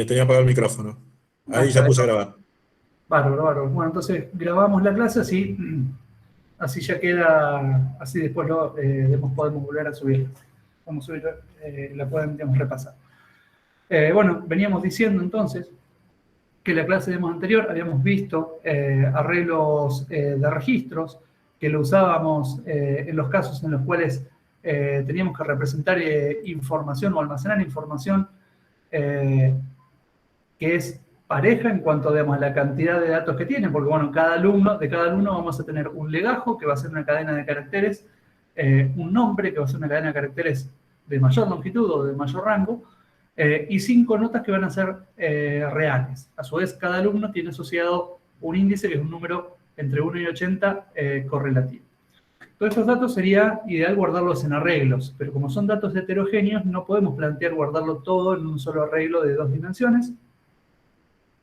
Tenía apagado el micrófono. Ah, Ahí está ya bien. puse a grabar. Bárbaro, bárbaro. Bueno, entonces grabamos la clase así ya queda, así después podemos volver a subirla. Vamos a subir, la pueden, digamos, repasar. Bueno, veníamos diciendo entonces que en la clase anterior habíamos visto arreglos de registros que lo usábamos en los casos en los cuales teníamos que representar información o almacenar información que es pareja en cuanto digamos, a la cantidad de datos que tiene, porque bueno, de cada alumno vamos a tener un legajo que va a ser una cadena de caracteres, un nombre que va a ser una cadena de caracteres de mayor longitud o de mayor rango, y 5 notas que van a ser reales. A su vez, cada alumno tiene asociado un índice que es un número entre 1 y 80 correlativo. Todos estos datos sería ideal guardarlos en arreglos, pero como son datos heterogéneos, no podemos plantear guardarlo todo en un solo arreglo de 2 dimensiones,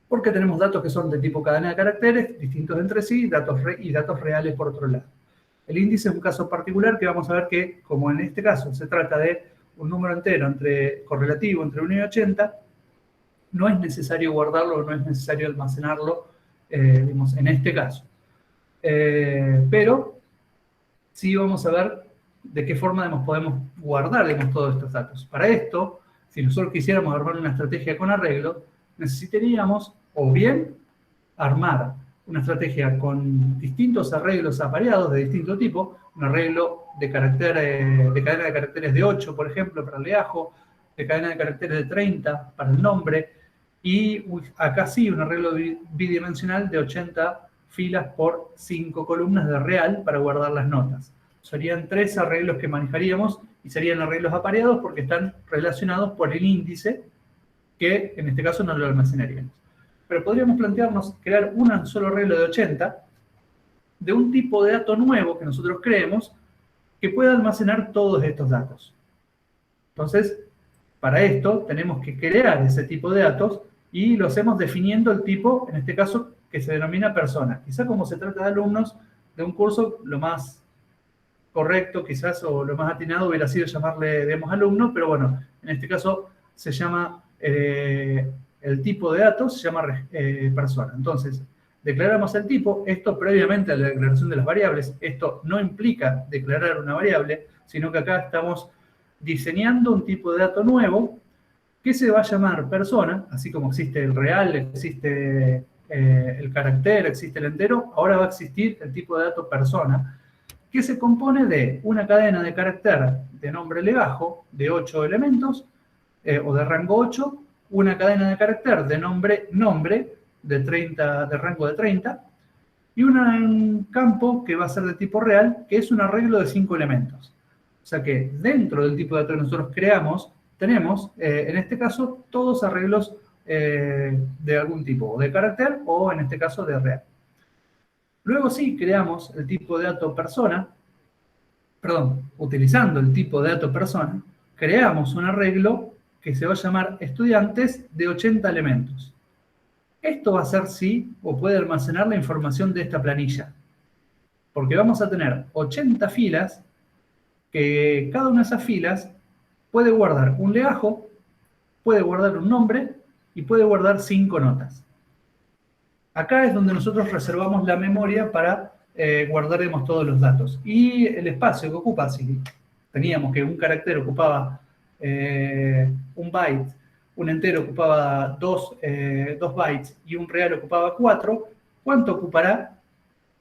porque tenemos datos que son de tipo cadena de caracteres, distintos entre sí, y datos reales por otro lado. El índice es un caso particular que vamos a ver que, como en este caso se trata de un número entero correlativo entre 1 y 80, no es necesario guardarlo, no es necesario almacenarlo, digamos, en este caso. Pero sí vamos a ver de qué forma digamos, podemos guardar digamos, todos estos datos. Para esto, si nosotros quisiéramos armar una estrategia con arreglo, necesitaríamos o bien armar una estrategia con distintos arreglos apareados de distinto tipo, un arreglo de cadena de caracteres de 8, por ejemplo, para el legajo, de cadena de caracteres de 30 para el nombre, y acá sí un arreglo bidimensional de 80 filas por 5 columnas de real para guardar las notas. Serían 3 arreglos que manejaríamos y serían arreglos apareados porque están relacionados por el índice que en este caso no lo almacenaríamos. Pero podríamos plantearnos crear un solo arreglo de 80 de un tipo de dato nuevo que nosotros creemos que pueda almacenar todos estos datos. Entonces, para esto tenemos que crear ese tipo de datos y lo hacemos definiendo el tipo, en este caso, que se denomina persona. Quizá como se trata de alumnos de un curso, lo más correcto quizás o lo más atinado hubiera sido llamarle, digamos, alumno, pero bueno, en este caso se llama, el tipo de datos se llama persona. Entonces, declaramos el tipo, esto previamente a la declaración de las variables, esto no implica declarar una variable, sino que acá estamos diseñando un tipo de dato nuevo que se va a llamar persona, así como existe el real, existe el carácter, existe el entero, ahora va a existir el tipo de dato persona, que se compone de una cadena de carácter de nombre legajo de 8 elementos, o de rango 8, una cadena de carácter de nombre de rango de 30, y un campo que va a ser de tipo real, que es un arreglo de 5 elementos. O sea que dentro del tipo de datos que nosotros creamos, tenemos, en este caso, todos arreglos de algún tipo, o de carácter, o en este caso de real. Luego sí creamos el tipo de dato persona, utilizando el tipo de dato persona, creamos un arreglo que se va a llamar estudiantes de 80 elementos. Esto va a ser sí, o puede almacenar la información de esta planilla, porque vamos a tener 80 filas, que cada una de esas filas puede guardar un legajo, puede guardar un nombre y puede guardar 5 notas. Acá es donde nosotros reservamos la memoria para guardaremos todos los datos. Y el espacio que ocupa, si teníamos que un carácter ocupaba un byte, un entero ocupaba 2 bytes y un real ocupaba 4, ¿cuánto ocupará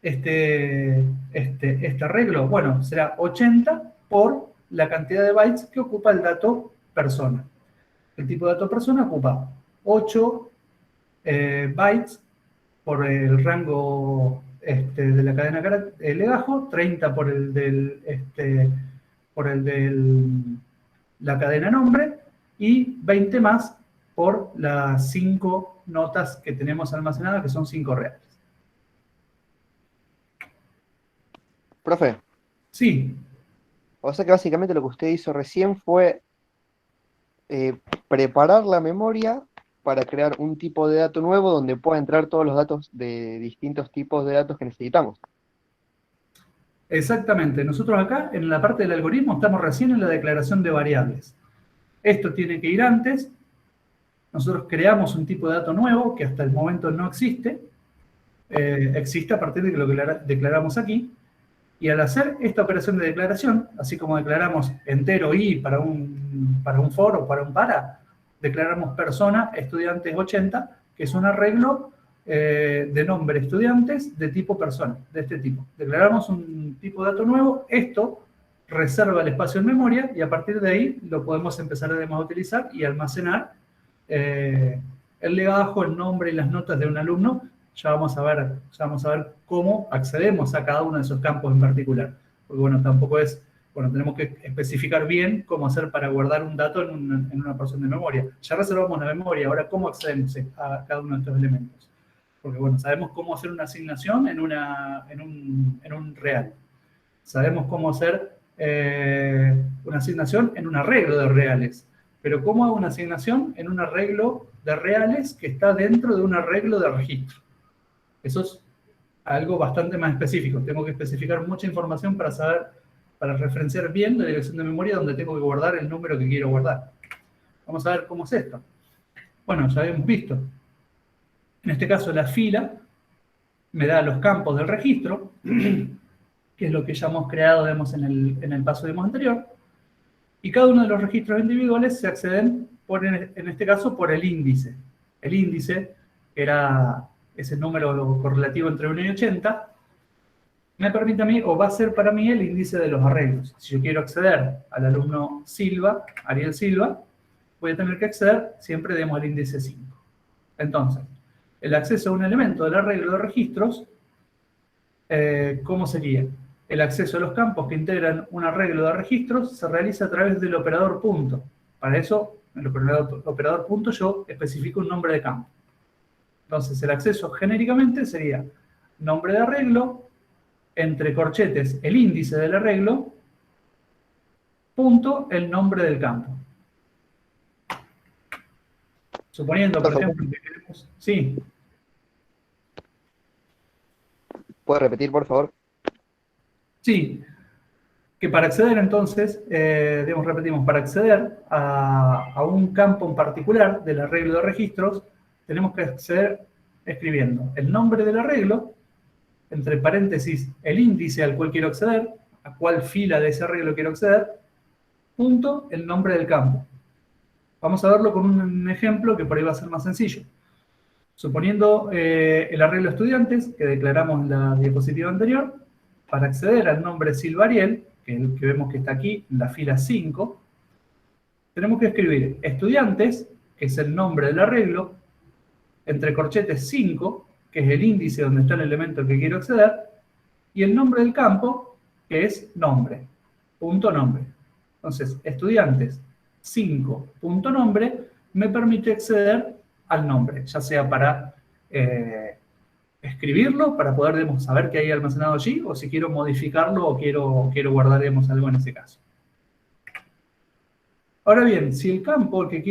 este arreglo? Bueno, será 80 por la cantidad de bytes que ocupa el dato persona. El tipo de dato persona ocupa 8 bytes por el rango de la cadena legajo, 30 por el la cadena nombre y 20 más por las 5 notas que tenemos almacenadas, que son 5 reales. Profe, Sí, o sea que básicamente lo que usted hizo recién fue preparar la memoria para crear un tipo de dato nuevo donde pueda entrar todos los datos de distintos tipos de datos que necesitamos. exactamente. Nosotros acá, en la parte del algoritmo, estamos recién en la declaración de variables. Esto tiene que ir antes, nosotros creamos un tipo de dato nuevo que hasta el momento no existe, existe a partir de lo que declaramos aquí, y al hacer esta operación de declaración, así como declaramos entero i para un for o para un para, declaramos persona estudiantes 80, que es un arreglo de nombre estudiantes de tipo persona, de este tipo. Declaramos un tipo de dato nuevo, esto reserva el espacio en memoria y a partir de ahí lo podemos empezar a utilizar y almacenar el legajo, el nombre y las notas de un alumno. Ya vamos a ver cómo accedemos a cada uno de esos campos en particular. Porque bueno, tampoco es, bueno, tenemos que especificar bien cómo hacer para guardar un dato en una porción de memoria. Ya reservamos la memoria, ahora cómo accedemos a cada uno de estos elementos. Porque bueno, sabemos cómo hacer una asignación en un real. Sabemos cómo hacer una asignación en un arreglo de reales. Pero ¿cómo hago una asignación en un arreglo de reales que está dentro de un arreglo de registro? Eso es algo bastante más específico. Tengo que especificar mucha información para saber, para referenciar bien la dirección de memoria donde tengo que guardar el número que quiero guardar. Vamos a ver cómo es esto. Bueno, ya habíamos visto. En este caso, la fila me da los campos del registro, que es lo que ya hemos creado, digamos, en el paso anterior. Y cada uno de los registros individuales se acceden, en este caso, por el índice. El índice era ese número correlativo entre 1 y 80, me permite a mí, o va a ser para mí, el índice de los arreglos. Si yo quiero acceder al alumno Silva, Ariel Silva, voy a tener que acceder siempre, digamos, al índice 5. Entonces, el acceso a un elemento del arreglo de registros, ¿cómo sería? El acceso a los campos que integran un arreglo de registros se realiza a través del operador punto. Para eso, en el operador punto yo especifico un nombre de campo. Entonces, el acceso genéricamente sería nombre de arreglo, entre corchetes, el índice del arreglo, punto, el nombre del campo. Suponiendo, por ejemplo, que queremos... Sí. ¿Puedes repetir, por favor? Sí. Que para acceder entonces, repetimos, para acceder a un campo en particular del arreglo de registros, tenemos que acceder escribiendo el nombre del arreglo, entre paréntesis, el índice al cual quiero acceder, a cuál fila de ese arreglo quiero acceder, punto, el nombre del campo. Vamos a verlo con un ejemplo que por ahí va a ser más sencillo. Suponiendo el arreglo estudiantes, que declaramos en la diapositiva anterior, para acceder al nombre Silva Ariel, que es el que vemos que está aquí, en la fila 5, tenemos que escribir estudiantes, que es el nombre del arreglo, entre corchetes 5, que es el índice donde está el elemento al que quiero acceder, y el nombre del campo, que es nombre, punto nombre. Entonces, estudiantes 5, punto nombre, me permite acceder al nombre, ya sea para escribirlo, para poder, digamos, saber qué hay almacenado allí, o si quiero modificarlo o quiero guardar, digamos, algo en ese caso. Ahora bien, si el campo al que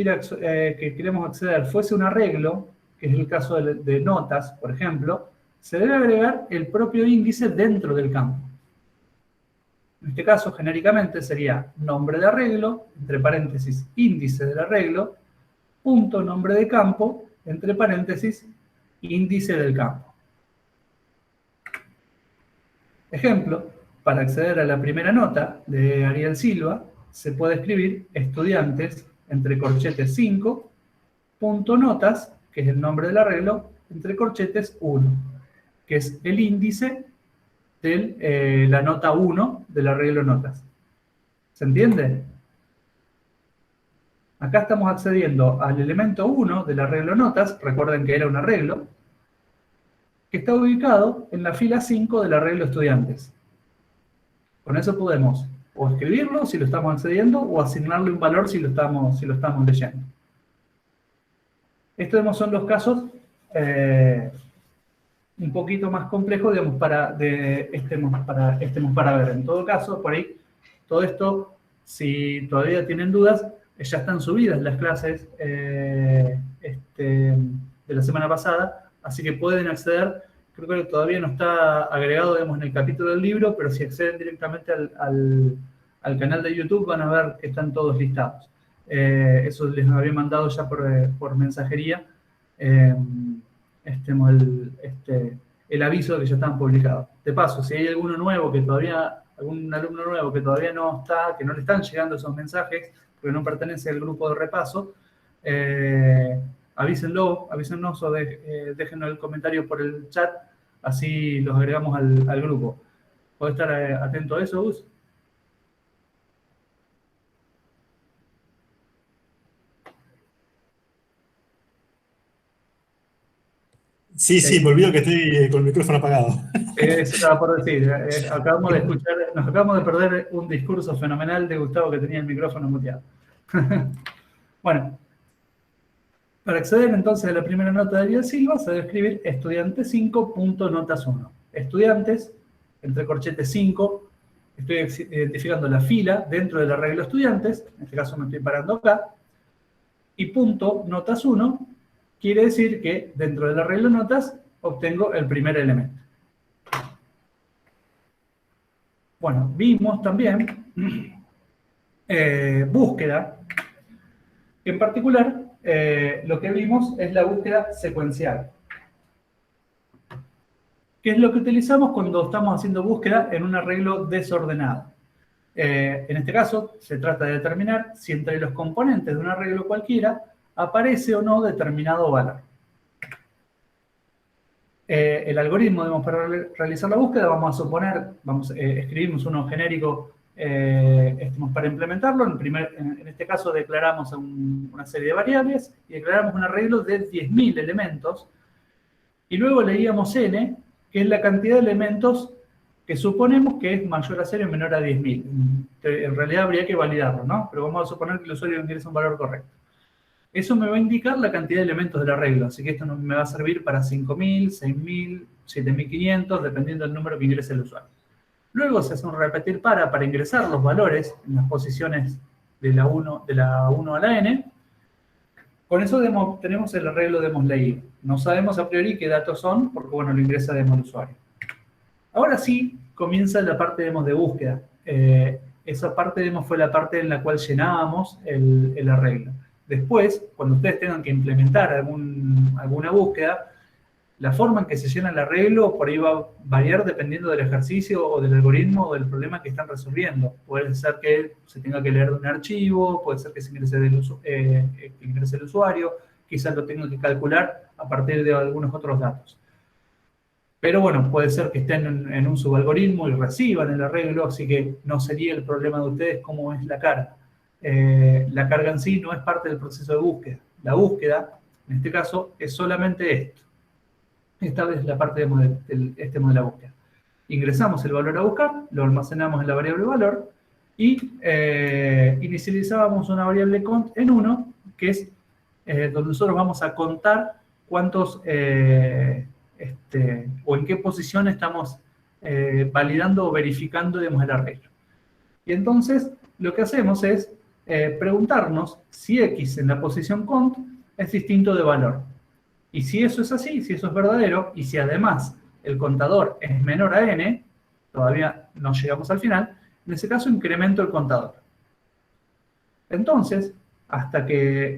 queremos acceder fuese un arreglo, que es el caso de notas, por ejemplo, se debe agregar el propio índice dentro del campo. En este caso, genéricamente, sería nombre de arreglo, entre paréntesis, índice del arreglo, punto nombre de campo, entre paréntesis, índice del campo. Ejemplo, para acceder a la primera nota de Ariel Silva, se puede escribir estudiantes, entre corchetes 5, punto notas, que es el nombre del arreglo, entre corchetes 1, que es el índice de la nota 1 del arreglo notas. ¿Se entiende? Acá estamos accediendo al elemento 1 del arreglo notas, recuerden que era un arreglo, que está ubicado en la fila 5 del arreglo estudiantes. Con eso podemos o escribirlo si lo estamos accediendo o asignarle un valor si lo estamos leyendo. Estos son los casos un poquito más complejos, digamos, para ver. En todo caso, por ahí, todo esto, si todavía tienen dudas, ya están subidas las clases de la semana pasada, así que pueden acceder. Creo que todavía no está agregado, digamos, en el capítulo del libro, pero si acceden directamente al canal de YouTube van a ver que están todos listados. Eso les había mandado ya por mensajería eh, el aviso de que ya estaban publicados. De paso, si hay algún alumno nuevo que todavía no está, que no le están llegando esos mensajes, porque no pertenece al grupo de repaso, avísennos o déjenos el comentario por el chat, así los agregamos al grupo. ¿Puede estar atento a eso, Gus? Sí, me olvido que estoy con el micrófono apagado. Eso estaba por decir. Nos acabamos de perder un discurso fenomenal de Gustavo que tenía el micrófono muteado. Bueno, para acceder entonces a la primera nota de Ariel Silva, se debe escribir estudiante 5.notas1. Estudiantes, entre corchetes 5, estoy identificando la fila dentro del arreglo estudiantes, en este caso me estoy parando acá, y punto notas 1 quiere decir que dentro del arreglo notas obtengo el primer elemento. Bueno, vimos también búsqueda. En particular, lo que vimos es la búsqueda secuencial. ¿Qué es lo que utilizamos cuando estamos haciendo búsqueda en un arreglo desordenado? En este caso, se trata de determinar si entre los componentes de un arreglo cualquiera aparece o no determinado valor. El algoritmo para realizar la búsqueda, vamos a suponer, escribimos uno genérico para implementarlo. En este caso declaramos una serie de variables y declaramos un arreglo de 10.000 elementos y luego leíamos n, que es la cantidad de elementos que suponemos que es mayor a 0 y menor a 10.000. En realidad habría que validarlo, ¿no? Pero vamos a suponer que el usuario ingresa un valor correcto. Eso me va a indicar la cantidad de elementos del arreglo, así que esto me va a servir para 5.000, 6.000, 7.500, dependiendo del número que ingrese el usuario. Luego se hace un repetir para ingresar los valores en las posiciones de la 1 a la n. Con eso tenemos el arreglo de hemos leído. No sabemos a priori qué datos son, porque bueno, lo ingresa demo el usuario. Ahora sí, comienza la parte de búsqueda. Esa parte fue la parte en la cual llenábamos el arreglo. Después, cuando ustedes tengan que implementar alguna búsqueda, la forma en que se llena el arreglo por ahí va a variar dependiendo del ejercicio o del algoritmo o del problema que están resolviendo. Puede ser que se tenga que leer de un archivo, puede ser que se ingrese el usuario, quizás lo tenga que calcular a partir de algunos otros datos. Pero bueno, puede ser que estén en un subalgoritmo y reciban el arreglo, así que no sería el problema de ustedes cómo es la carga. La carga en sí no es parte del proceso de búsqueda. La búsqueda, en este caso, es solamente esto. Esta vez la parte de modelo de la búsqueda. Ingresamos el valor a buscar, lo almacenamos en la variable valor y inicializábamos una variable cont en 1, que es donde nosotros vamos a contar cuántos, o en qué posición estamos validando o verificando el arreglo. Y entonces lo que hacemos es preguntarnos si x en la posición cont es distinto de valor. Y si eso es así, si eso es verdadero, y si además el contador es menor a n, todavía no llegamos al final, en ese caso incremento el contador. Entonces,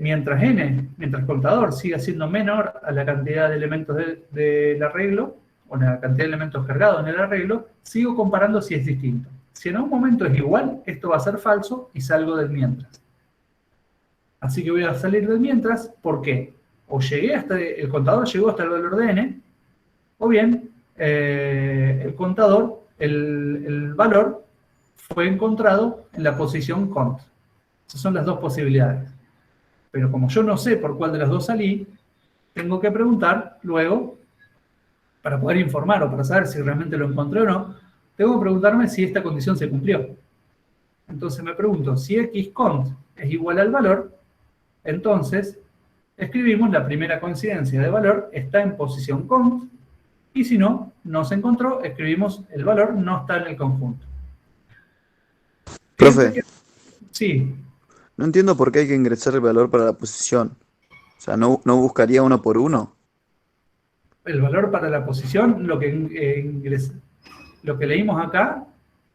mientras el contador siga siendo menor a la cantidad de elementos del arreglo, o la cantidad de elementos cargados en el arreglo, sigo comparando si es distinto. Si en un momento es igual, esto va a ser falso y salgo del mientras. Así que voy a salir del mientras, ¿por qué? O el contador llegó hasta el valor de n, o bien el valor fue encontrado en la posición cont. Esas son las dos posibilidades. Pero como yo no sé por cuál de las dos salí, tengo que preguntar luego, para poder informar o para saber si realmente lo encontré o no, tengo que preguntarme si esta condición se cumplió. Entonces me pregunto, si xcont es igual al valor, entonces escribimos la primera coincidencia de valor, está en posición cont, y si no se encontró, escribimos el valor no está en el conjunto. Profe, Sí. no entiendo por qué hay que ingresar el valor para la posición. O sea, ¿no buscaría uno por uno? El valor para la posición, lo que leímos acá.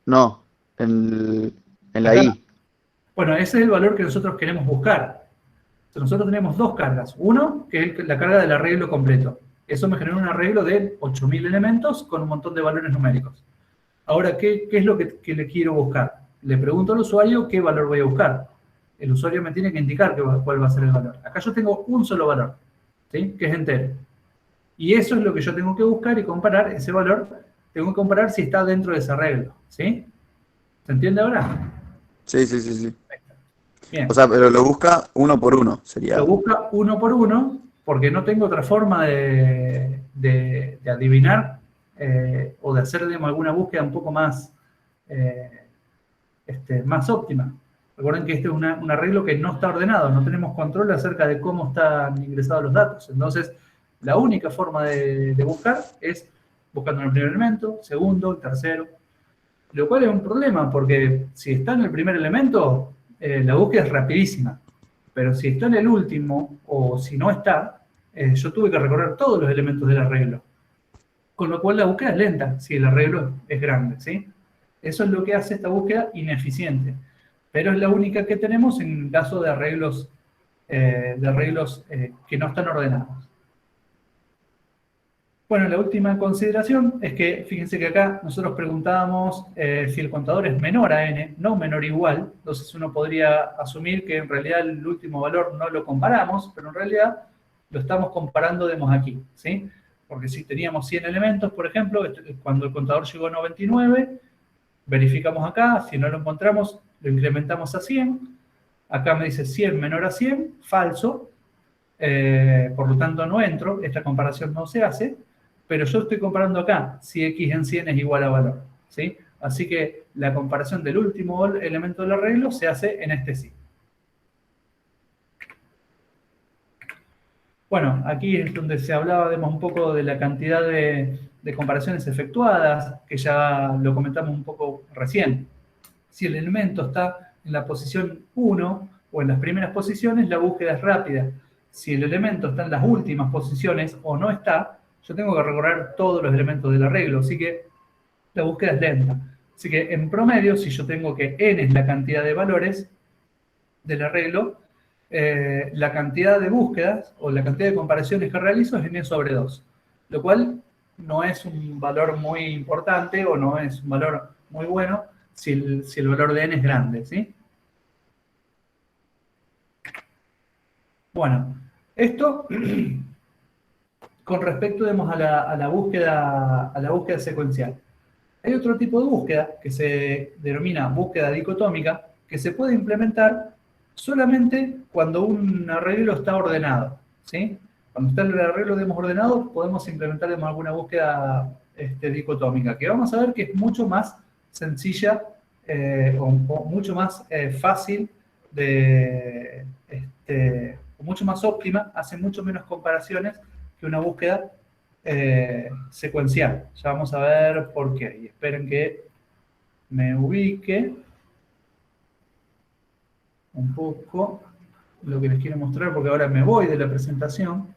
No, en la Acá. I. Bueno, ese es el valor que nosotros queremos buscar. Entonces, nosotros tenemos dos cargas. Uno, que es la carga del arreglo completo. Eso me genera un arreglo de 8.000 elementos con un montón de valores numéricos. Ahora, ¿qué es lo que le quiero buscar? Le pregunto al usuario qué valor voy a buscar. El usuario me tiene que indicar cuál va a ser el valor. Acá yo tengo un solo valor, ¿sí? Que es entero. Y eso es lo que yo tengo que buscar y comparar ese valor. Tengo que comparar si está dentro de ese arreglo, ¿sí? ¿Se entiende ahora? Sí, sí, sí, sí. Bien. O sea, pero lo busca uno por uno, sería. Lo busca uno por uno porque no tengo otra forma de adivinar o de hacer, digamos, alguna búsqueda un poco más, más óptima. Recuerden que este es un arreglo que no está ordenado, no tenemos control acerca de cómo están ingresados los datos. Entonces, la única forma de buscar es buscando en el primer elemento, segundo, tercero, lo cual es un problema porque si está en el primer elemento, la búsqueda es rapidísima. Pero si está en el último, o si no está, yo tuve que recorrer todos los elementos del arreglo. Con lo cual la búsqueda es lenta, si el arreglo es grande, ¿sí? Eso es lo que hace esta búsqueda ineficiente. Pero es la única que tenemos en caso de arreglos que no están ordenados. Bueno, la última consideración es que, fíjense que acá nosotros preguntábamos si el contador es menor a n, no menor o igual. Entonces uno podría asumir que en realidad el último valor no lo comparamos, pero en realidad lo estamos comparando, digamos, aquí, ¿sí? Porque si teníamos 100 elementos, por ejemplo, cuando el contador llegó a 99, verificamos acá, si no lo encontramos, lo incrementamos a 100. Acá me dice 100 menor a 100, falso. Por lo tanto no entro, esta comparación no se hace. Pero yo estoy comparando acá si x en 100 es igual a valor, ¿sí? Así que la comparación del último elemento del arreglo se hace en este sí. Bueno, aquí es donde se hablaba, digamos, un poco de la cantidad de comparaciones efectuadas, que ya lo comentamos un poco recién. Si el elemento está en la posición 1 o en las primeras posiciones, la búsqueda es rápida. Si el elemento está en las últimas posiciones o no está, yo tengo que recorrer todos los elementos del arreglo, así que la búsqueda es lenta. Así que en promedio, si yo tengo que n es la cantidad de valores del arreglo, la cantidad de búsquedas o la cantidad de comparaciones que realizo es n sobre 2, lo cual no es un valor muy importante o no es un valor muy bueno si el valor de n es grande, ¿sí? Bueno, esto con respecto, digamos, a la búsqueda secuencial. Hay otro tipo de búsqueda que se denomina búsqueda dicotómica, que se puede implementar solamente cuando un arreglo está ordenado, ¿sí? Cuando está el arreglo, digamos, ordenado, podemos implementar, digamos, alguna búsqueda dicotómica, que vamos a ver que es mucho más sencilla o mucho más fácil o mucho más óptima, hace mucho menos comparaciones que una búsqueda secuencial. Ya vamos a ver por qué. Y esperen que me ubique un poco lo que les quiero mostrar, porque ahora me voy de la presentación.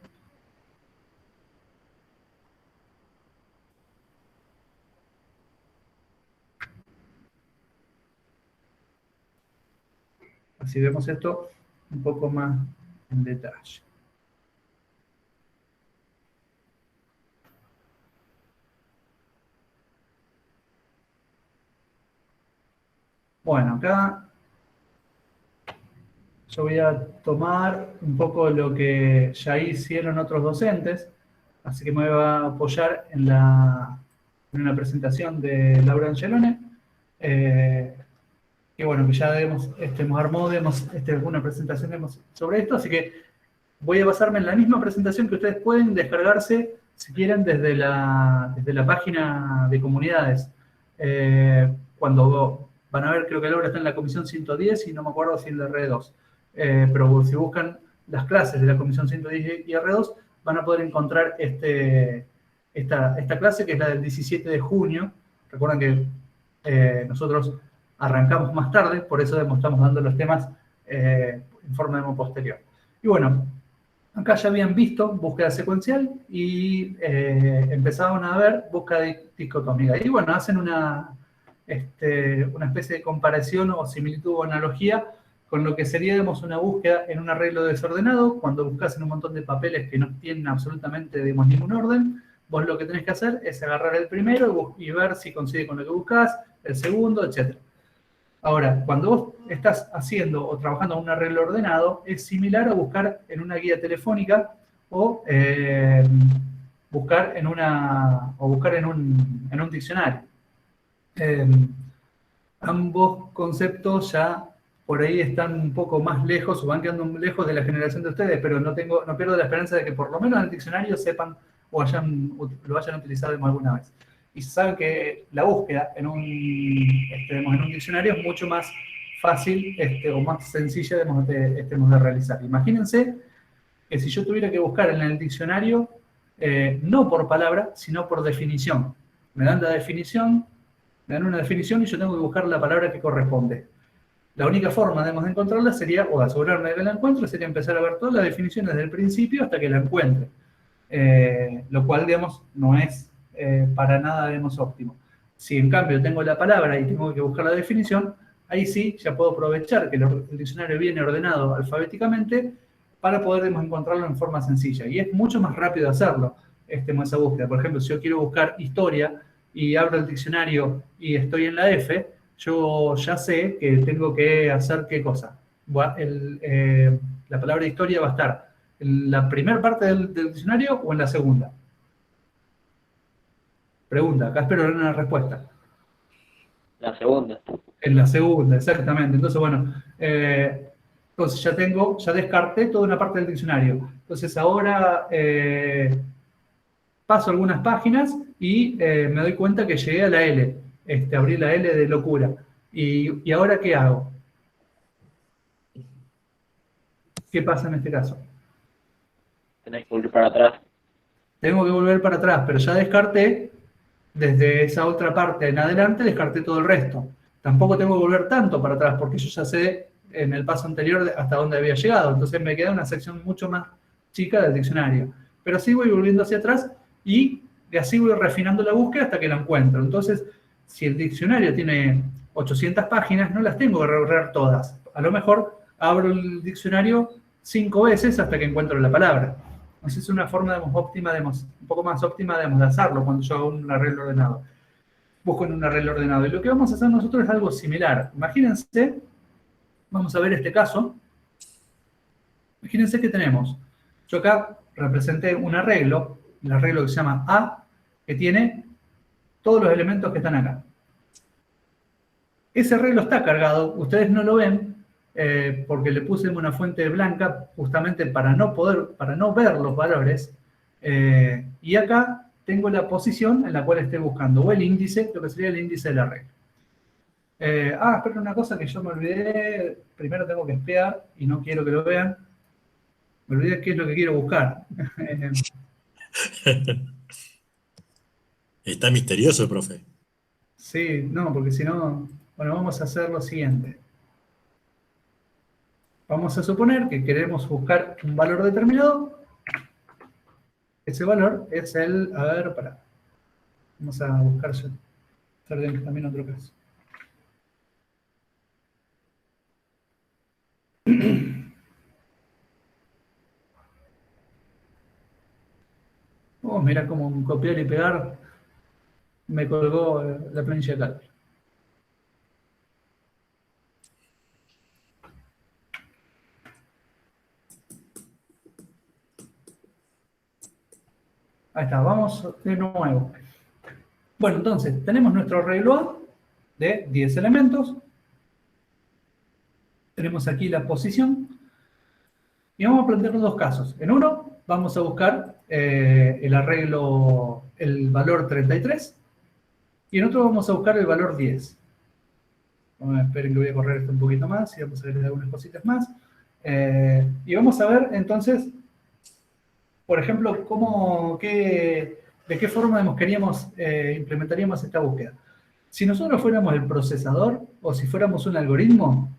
Así vemos esto un poco más en detalle. Bueno, acá yo voy a tomar un poco lo que ya hicieron otros docentes, así que me voy a apoyar en una presentación de Laura Angelone, que bueno, que ya hemos armado una presentación sobre esto, así que voy a basarme en la misma presentación que ustedes pueden descargarse, si quieren, desde la página de comunidades. Cuando van a ver, creo que Laura está en la comisión 110 y no me acuerdo si en la R2. Pero si buscan las clases de la comisión 110 y R2, van a poder encontrar esta clase, que es la del 17 de junio. Recuerden que nosotros arrancamos más tarde, por eso estamos dando los temas en forma posterior. Y bueno, acá ya habían visto búsqueda secuencial y empezaron a ver búsqueda dicotómica. Y bueno, hacen una especie de comparación o similitud o analogía con lo que sería, digamos, una búsqueda en un arreglo desordenado. Cuando buscas en un montón de papeles que no tienen absolutamente, digamos, ningún orden, vos lo que tenés que hacer es agarrar el primero y ver si coincide con lo que buscas, el segundo, etc. Ahora, cuando vos estás haciendo o trabajando en un arreglo ordenado, es similar a buscar en una guía telefónica o buscar en un diccionario. Ambos conceptos ya por ahí están un poco más lejos o van quedando lejos de la generación de ustedes, pero no pierdo la esperanza de que por lo menos en el diccionario sepan o lo hayan utilizado alguna vez. Y saben que la búsqueda en un diccionario es mucho más fácil o más sencilla de realizar. Imagínense que si yo tuviera que buscar en el diccionario, no por palabra, sino por definición. Me dan una definición y yo tengo que buscar la palabra que corresponde. La única forma, de encontrarla sería, o de asegurarme de que la encuentro, sería empezar a ver todas las definiciones desde el principio hasta que la encuentre. Lo cual, digamos, no es para nada, digamos, óptimo. Si en cambio tengo la palabra y tengo que buscar la definición, ahí sí ya puedo aprovechar que el diccionario viene ordenado alfabéticamente para poder, digamos, encontrarlo en forma sencilla. Y es mucho más rápido hacerlo, esa búsqueda. Por ejemplo, si yo quiero buscar historia y abro el diccionario y estoy en la F, yo ya sé que tengo que hacer qué cosa. La palabra historia va a estar en la primera parte del diccionario o en la segunda. Pregunta, acá espero una respuesta. La segunda. En la segunda, exactamente. Entonces, bueno, entonces ya descarté toda una parte del diccionario. Entonces ahora paso algunas páginas y me doy cuenta que llegué a la L. Abrí la L de locura. ¿Y ahora qué hago? ¿Qué pasa en este caso? Tenés que volver para atrás. Tengo que volver para atrás, pero ya descarté, desde esa otra parte en adelante, descarté todo el resto. Tampoco tengo que volver tanto para atrás, porque yo ya sé en el paso anterior hasta dónde había llegado. Entonces me queda una sección mucho más chica del diccionario. Pero así voy volviendo hacia atrás y así voy refinando la búsqueda hasta que la encuentro. Entonces, si el diccionario tiene 800 páginas, no las tengo que recorrer todas. A lo mejor abro el diccionario 5 veces hasta que encuentro la palabra. Entonces es una forma, digamos, óptima, digamos, un poco más óptima, digamos, de hacerlo cuando yo hago un arreglo ordenado. Busco en un arreglo ordenado. Y lo que vamos a hacer nosotros es algo similar. Imagínense, vamos a ver este caso. Imagínense que tenemos, yo acá representé un arreglo, el arreglo que se llama A, que tiene todos los elementos que están acá. Ese arreglo está cargado, ustedes no lo ven, porque le puse una fuente blanca justamente para no ver los valores, y acá tengo la posición en la cual estoy buscando, o el índice, lo que sería el índice del arreglo. Espera una cosa que yo me olvidé, primero tengo que espiar y no quiero que lo vean, me olvidé qué es lo que quiero buscar. Está misterioso, profe. Sí, no, porque si no, bueno, vamos a hacer lo siguiente. Vamos a suponer que queremos buscar un valor determinado. Ese valor es el, a ver, vamos a buscar también otro caso. Oh, mira cómo copiar y pegar me colgó la planilla de cálculo. Ahí está, vamos de nuevo. Bueno, entonces, tenemos nuestro arreglo A de 10 elementos. Tenemos aquí la posición. Y vamos a plantear dos casos. En uno, vamos a buscar el valor 33. Y en otro vamos a buscar el valor 10. Esperen que voy a correr esto un poquito más y vamos a ver algunas cositas más. Y vamos a ver, entonces, por ejemplo, de qué forma implementaríamos esta búsqueda. Si nosotros fuéramos el procesador o si fuéramos un algoritmo,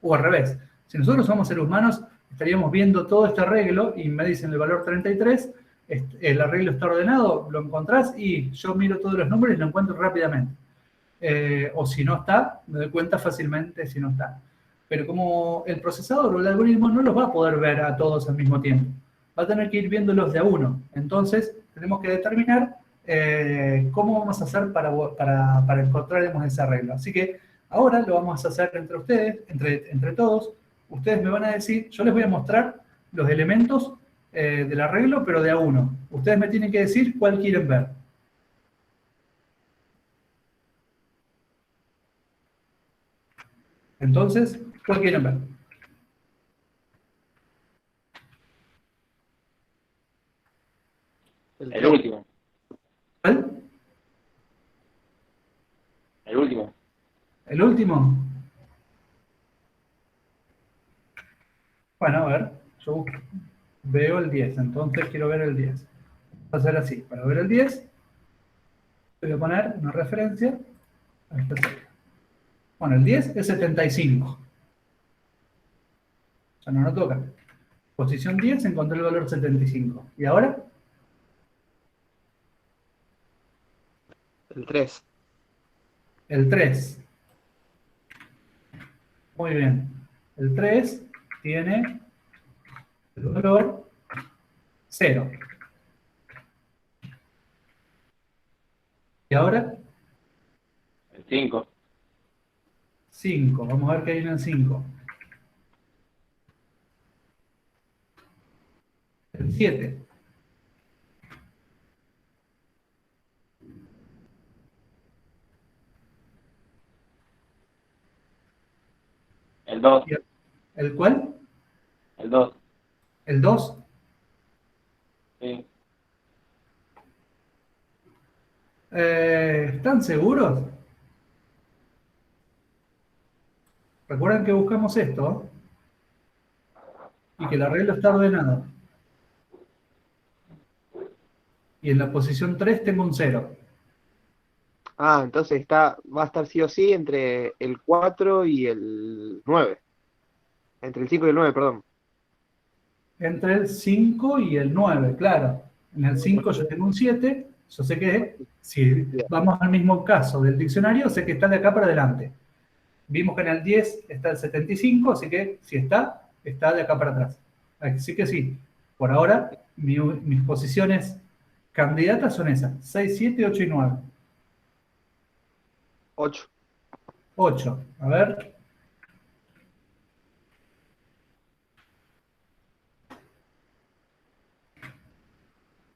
o al revés, si nosotros somos seres humanos, estaríamos viendo todo este arreglo y me dicen el valor 33, el arreglo está ordenado, lo encontrás y yo miro todos los números y lo encuentro rápidamente. O si no está, me doy cuenta fácilmente si no está. pero como el procesador o el algoritmo no los va a poder ver a todos al mismo tiempo, va a tener que ir viéndolos de a uno. Entonces, tenemos que determinar cómo vamos a hacer para encontrar, digamos, ese arreglo. Así que ahora lo vamos a hacer entre ustedes, entre todos. Ustedes me van a decir, yo les voy a mostrar los elementos del arreglo, pero de a uno. Ustedes me tienen que decir cuál quieren ver. Entonces, ¿cuál quieren ver? El último. ¿Cuál? El último. ¿El último? Bueno, a ver, yo veo el 10, entonces quiero ver el 10. Va a ser así, para ver el 10, voy a poner una referencia a esta celda. Bueno, el 10 es 75. Ya no nos toca. Posición 10, encontré el valor 75. ¿Y ahora? El 3. El 3. Muy bien. El 3 tiene el valor 0. ¿Y ahora? El 5. 5. Vamos a ver qué hay en el 5. El 7. El 2. ¿El cuál? El 2. ¿El 2? Sí. ¿Están seguros? Recuerden que buscamos esto y que el arreglo está ordenado. Y en la posición 3 tengo un 0. Ah, entonces va a estar sí o sí entre el 4 y el 9. Entre el 5 y el 9, perdón. Entre el 5 y el 9, claro. En el 5 yo tengo un 7. Yo sé que si vamos al mismo caso del diccionario, sé que está de acá para adelante. Vimos que en el 10 está el 75, así que si está de acá para atrás. Así que sí, por ahora mis posiciones candidatas son esas, 6, 7, 8 y 9. 8. 8, a ver.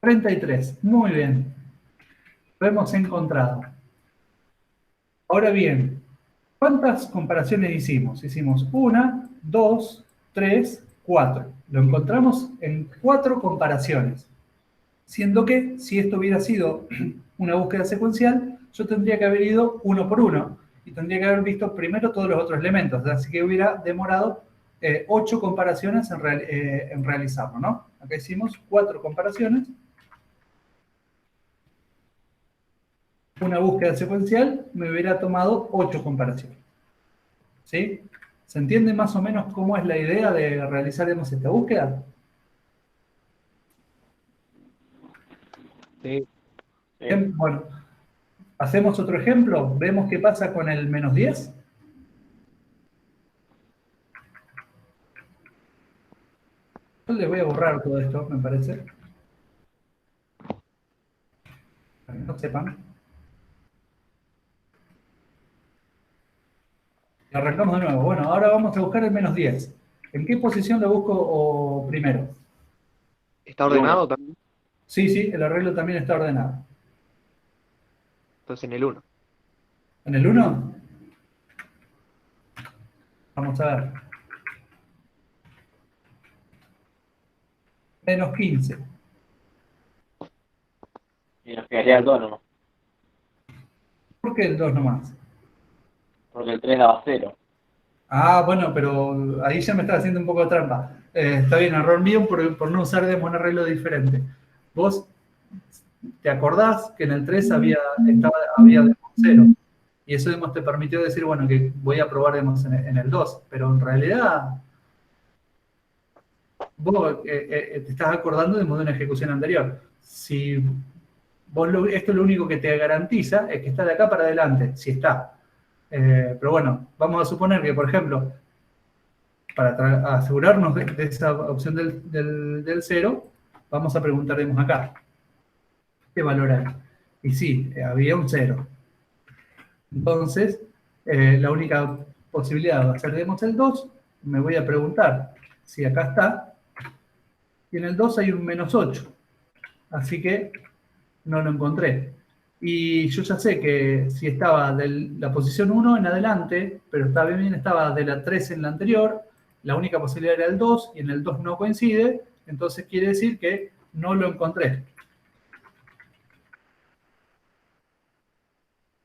$33, muy bien. Lo hemos encontrado. Ahora bien, ¿cuántas comparaciones hicimos? Hicimos 1, 2, 3, 4. Lo encontramos en 4 comparaciones. Siendo que, si esto hubiera sido una búsqueda secuencial, yo tendría que haber ido uno por uno y tendría que haber visto primero todos los otros elementos. Así que hubiera demorado 8 comparaciones en realizarlo, ¿no? Acá hicimos 4 comparaciones. Una búsqueda secuencial me hubiera tomado 8 comparaciones. ¿Sí? ¿Se entiende más o menos cómo es la idea de realizar esta búsqueda? Sí. Bien, bueno, hacemos otro ejemplo. Vemos qué pasa con el menos 10. Yo les voy a borrar todo esto, me parece. Para que no sepan. Y arrancamos de nuevo. Bueno, ahora vamos a buscar el menos 10. ¿En qué posición lo busco primero? ¿Está ordenado también? Sí, sí, el arreglo también está ordenado. Entonces en el 1. ¿En el 1? Vamos a ver. Menos 15. Y nos quedaría el 2 nomás. ¿Por qué el 2 nomás? Porque el 3 daba 0. Ah, bueno, pero ahí ya me estaba haciendo un poco de trampa. Está bien, error mío por no usar un arreglo diferente. Vos te acordás que en el 3 había demo 0. Y eso te permitió decir, bueno, que voy a probar demos en el 2. Pero en realidad, vos te estás acordando de una ejecución anterior. Si vos esto lo único que te garantiza es que está de acá para adelante, si está. Pero bueno, vamos a suponer que, por ejemplo, para asegurarnos de esa opción del 0, vamos a preguntaremos acá. ¿Qué valor hay? Y sí, había un 0. Entonces, la única posibilidad va a ser demos el 2. Me voy a preguntar si acá está. Y en el 2 hay un -8. Así que no lo encontré. Y yo ya sé que si estaba de la posición 1 en adelante, pero estaba de la 3 en la anterior, la única posibilidad era el 2, y en el 2 no coincide, entonces quiere decir que no lo encontré.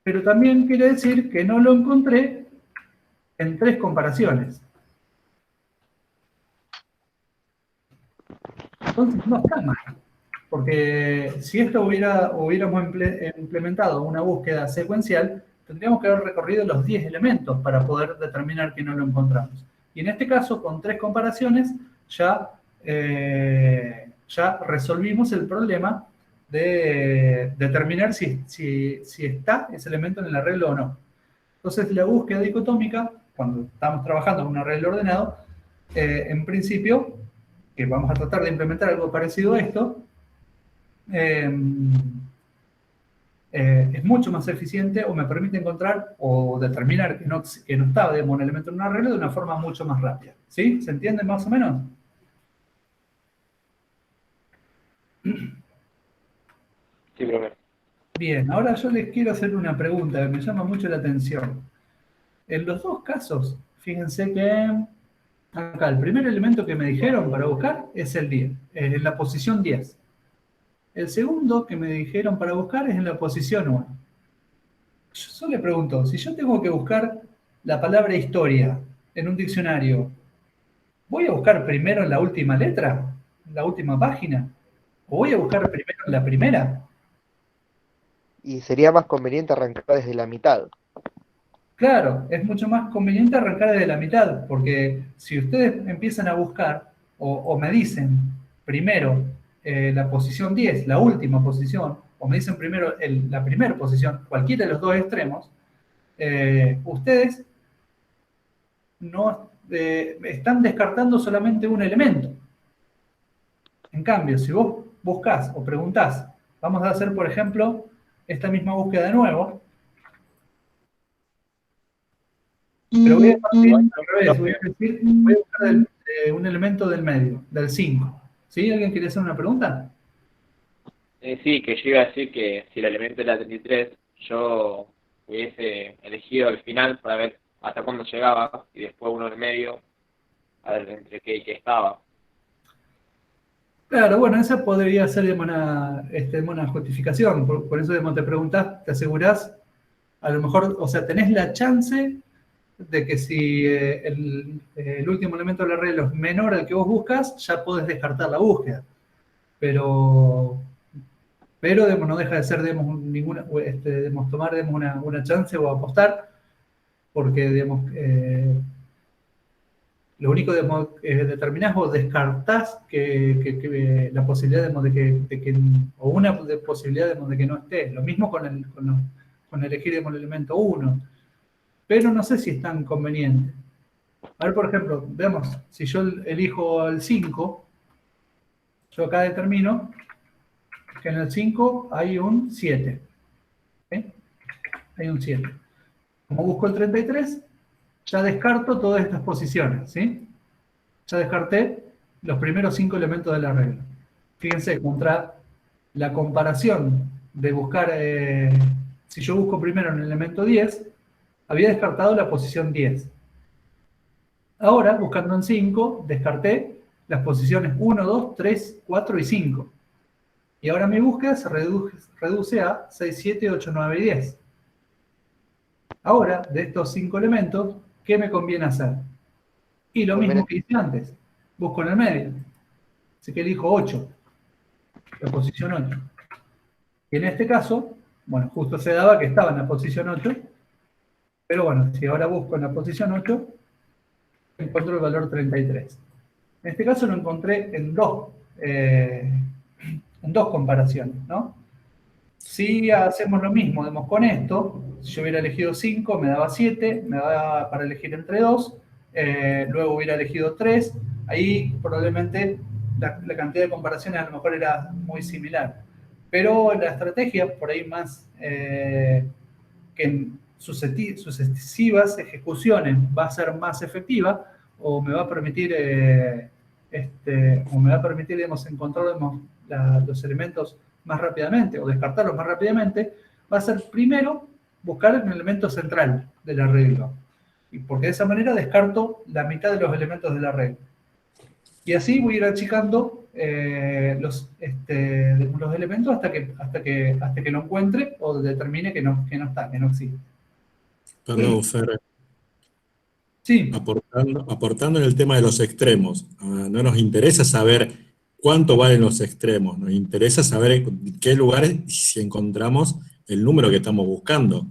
Pero también quiere decir que no lo encontré en 3 comparaciones. Entonces no está mal. Porque si esto hubiéramos implementado una búsqueda secuencial, tendríamos que haber recorrido los 10 elementos para poder determinar que no lo encontramos. Y en este caso, con 3 comparaciones, ya resolvimos el problema de determinar si está ese elemento en el arreglo o no. Entonces, la búsqueda dicotómica, cuando estamos trabajando en un arreglo ordenado, en principio, que vamos a tratar de implementar algo parecido a esto, es mucho más eficiente, o me permite encontrar o determinar que no está un elemento en un arreglo de una forma mucho más rápida. ¿Sí? ¿Se entiende más o menos? Sí, profe. Bien, ahora yo les quiero hacer una pregunta que me llama mucho la atención. En los dos casos, fíjense que acá el primer elemento que me dijeron para buscar es el 10, en la posición 10. El segundo que me dijeron para buscar es en la posición 1. Yo le pregunto, si yo tengo que buscar la palabra historia en un diccionario, ¿voy a buscar primero en la última letra, en la última página? ¿O voy a buscar primero en la primera? Y sería más conveniente arrancar desde la mitad. Claro, es mucho más conveniente arrancar desde la mitad, porque si ustedes empiezan a buscar o me dicen primero la posición 10, la última posición, o me dicen primero la primera posición, cualquiera de los dos extremos, ustedes no están descartando solamente un elemento. En cambio, si vos buscás o preguntás, vamos a hacer, por ejemplo, esta misma búsqueda de nuevo, pero voy a partir al revés, voy a buscar un elemento del medio, del 5. ¿Sí? ¿Alguien quiere hacer una pregunta? Sí, que yo iba a decir que si el elemento era 33, yo hubiese elegido el final para ver hasta cuándo llegaba y después uno en el medio, a ver entre qué y qué estaba. Claro, bueno, esa podría ser una justificación. Por eso te preguntás, te asegurás, a lo mejor, o sea, tenés la chance de que si el último elemento del arreglo es menor al que vos buscas, ya podés descartar la búsqueda. Pero no deja de ser, tomar una chance o apostar, porque, lo único que determinás o descartás que la posibilidad o una posibilidad de que no esté. Lo mismo con elegir el elemento 1. Pero no sé si es tan conveniente. A ver, por ejemplo, veamos, si yo elijo el 5, yo acá determino que en el 5 hay un 7. ¿Sí? Hay un 7. Como busco el 33, ya descarto todas estas posiciones, ¿sí? Ya descarté los primeros 5 elementos del arreglo. Fíjense, contra la comparación de buscar, si yo busco primero en el elemento 10, había descartado la posición 10. Ahora, buscando en 5, descarté las posiciones 1, 2, 3, 4 y 5. Y ahora mi búsqueda se reduce a 6, 7, 8, 9 y 10. Ahora, de estos 5 elementos, ¿qué me conviene hacer? Y lo mismo que hice antes. Busco en el medio. Así que elijo 8. La posición 8. Y en este caso, bueno, justo se daba que estaba en la posición 8. Pero bueno, si ahora busco en la posición 8, encuentro el valor 33. En este caso lo encontré en dos comparaciones, ¿no? Si hacemos lo mismo, con esto, si yo hubiera elegido 5, me daba 7, me daba para elegir entre 2, luego hubiera elegido 3, ahí probablemente la cantidad de comparaciones a lo mejor era muy similar. Pero la estrategia, por ahí más que en sucesivas ejecuciones va a ser más efectiva, o me va a permitir, digamos, encontrar los elementos más rápidamente, o descartarlos más rápidamente, va a ser primero buscar un elemento central del arreglo. Y porque de esa manera descarto la mitad de los elementos del arreglo. Y así voy a ir achicando los elementos hasta que lo encuentre o determine que no está, que no existe. Perdón, Fer, Sí, aportando en el tema de los extremos. No nos interesa saber cuánto valen los extremos, nos interesa saber en qué lugares, si encontramos el número que estamos buscando.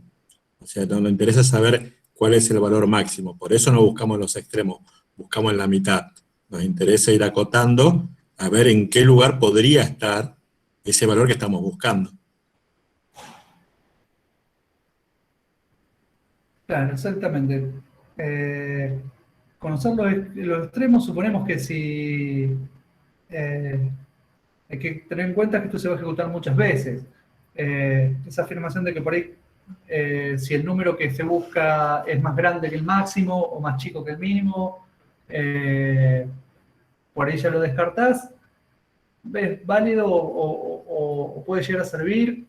O sea, nos interesa saber cuál es el valor máximo. Por eso no buscamos los extremos, buscamos en la mitad. Nos interesa ir acotando a ver en qué lugar podría estar ese valor que estamos buscando. claro, exactamente. Conocer los extremos, suponemos que si hay que tener en cuenta que esto se va a ejecutar muchas veces. Esa afirmación de que por ahí, si el número que se busca es más grande que el máximo o más chico que el mínimo, por ahí ya lo descartás, es válido o puede llegar a servir.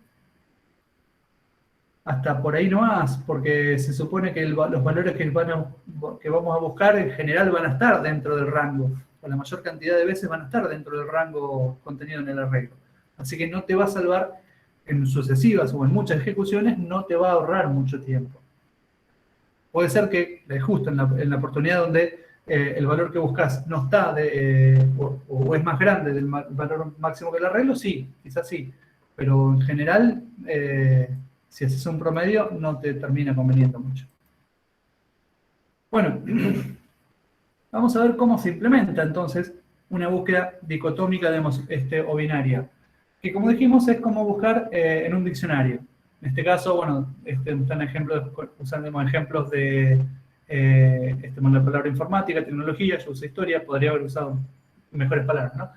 Hasta por ahí no más, porque se supone que los valores que vamos a buscar en general van a estar dentro del rango, o la mayor cantidad de veces van a estar dentro del rango contenido en el arreglo. Así que no te va a salvar en sucesivas o en muchas ejecuciones, no te va a ahorrar mucho tiempo. Puede ser que justo en la oportunidad donde el valor que buscas no está, o es más grande del valor máximo que el arreglo, sí, quizás sí, pero en general, si haces un promedio, no te termina conveniendo mucho. Bueno, vamos a ver cómo se implementa entonces una búsqueda dicotómica, digamos, o binaria, que como dijimos es como buscar en un diccionario. En este caso, bueno, están usando ejemplos de la palabra informática, tecnología, yo usé historia, podría haber usado mejores palabras, ¿no?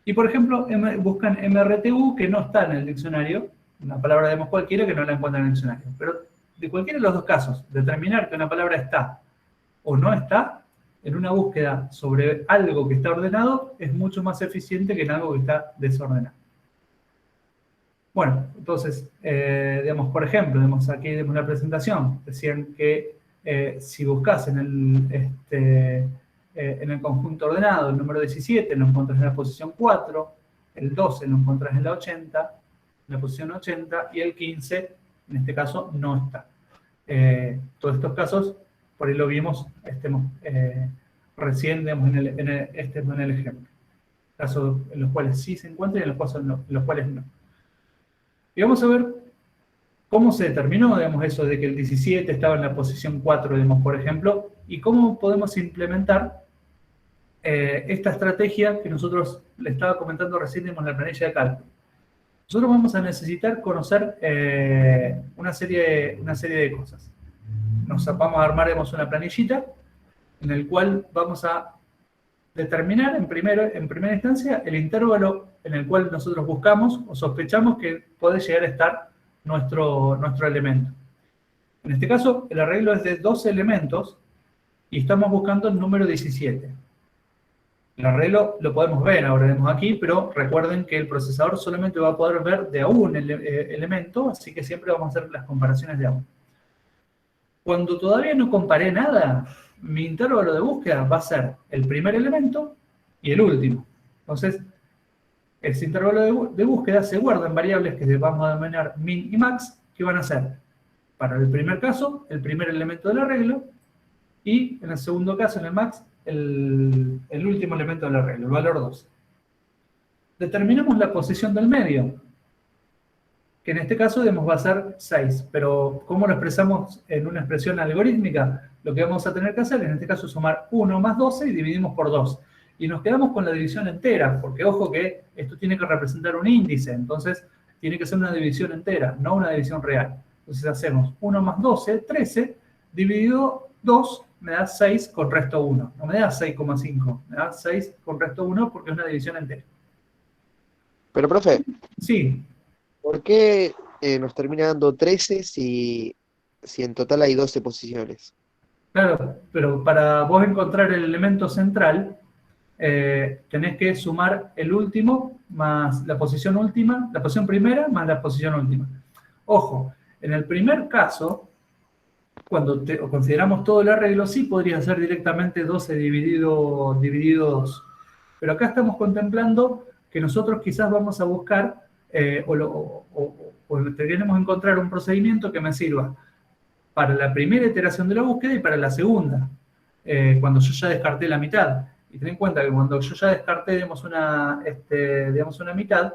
Y por ejemplo, buscan MRTU, que no está en el diccionario, una palabra digamos cualquiera que no la encuentran en el diccionario. Pero de cualquiera de los dos casos, determinar que una palabra está o no está, en una búsqueda sobre algo que está ordenado, es mucho más eficiente que en algo que está desordenado. Bueno, entonces, digamos, por ejemplo, aquí tenemos una presentación, decían que si buscas en el conjunto ordenado el número 17, lo encuentras en la posición 4, el 12 lo encuentras en la 80, en la posición 80, y el 15, en este caso, no está. Todos estos casos, por ahí lo vimos recién, digamos, en el ejemplo. Casos en los cuales sí se encuentra y en los cuales no. Y vamos a ver cómo se determinó, digamos, eso de que el 17 estaba en la posición 4, digamos, por ejemplo, y cómo podemos implementar esta estrategia que nosotros le estaba comentando recién en la planilla de cálculo. Nosotros vamos a necesitar conocer una serie de cosas. Vamos a armar, digamos, una planillita en el cual vamos a determinar en primera instancia el intervalo en el cual nosotros buscamos o sospechamos que puede llegar a estar nuestro elemento. En este caso, el arreglo es de 12 elementos y estamos buscando el número 17. El arreglo lo podemos ver ahora vemos aquí, pero recuerden que el procesador solamente va a poder ver de a un elemento, así que siempre vamos a hacer las comparaciones de a uno. Cuando todavía no comparé nada, mi intervalo de búsqueda va a ser el primer elemento y el último. Entonces, ese intervalo de búsqueda se guarda en variables que vamos a denominar min y max, que van a ser, para el primer caso, el primer elemento del arreglo, y en el segundo caso, en el max, el último elemento del arreglo, el valor 12. Determinamos la posición del medio, que en este caso va a ser 6, pero ¿cómo lo expresamos en una expresión algorítmica? Lo que vamos a tener que hacer, en este caso, es sumar 1 más 12 y dividimos por 2. Y nos quedamos con la división entera, porque ojo que esto tiene que representar un índice, entonces tiene que ser una división entera, no una división real. Entonces hacemos 1 más 12, 13, dividido 2, me da 6 con resto 1. No me da 6,5, me da 6 con resto 1 porque es una división entera. Pero, profe, Sí, ¿por qué nos termina dando 13 si en total hay 12 posiciones? claro, pero para vos encontrar el elemento central, tenés que sumar el último más la posición última, la posición primera más la posición última. Ojo, en el primer caso, cuando consideramos todo el arreglo, sí podría ser directamente 12 dividido 2. Pero acá estamos contemplando que nosotros quizás vamos a buscar o queremos encontrar un procedimiento que me sirva para la primera iteración de la búsqueda y para la segunda, cuando yo ya descarté la mitad. Y ten en cuenta que cuando yo ya descarté, digamos, una mitad,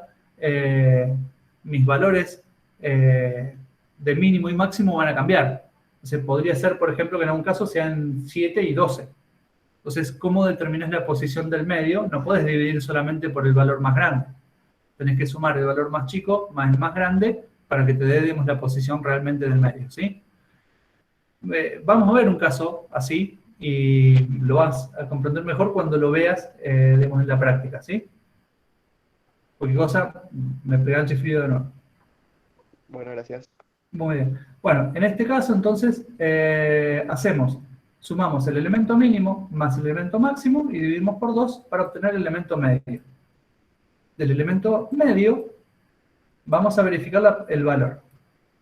mis valores de mínimo y máximo van a cambiar. Entonces podría ser, por ejemplo, que en algún caso sean 7 y 12. Entonces, ¿cómo determinas la posición del medio? No puedes dividir solamente por el valor más grande. Tenés que sumar el valor más chico más el más grande para que te dé, digamos, la posición realmente del medio, ¿sí? Vamos a ver un caso así y lo vas a comprender mejor cuando lo veas, digamos, en la práctica, ¿sí? Cualquier cosa, me pega el chiflido de nuevo. Bueno, gracias. Muy bien. Bueno, en este caso, entonces, sumamos el elemento mínimo más el elemento máximo y dividimos por 2 para obtener el elemento medio. Del elemento medio, vamos a verificar el valor.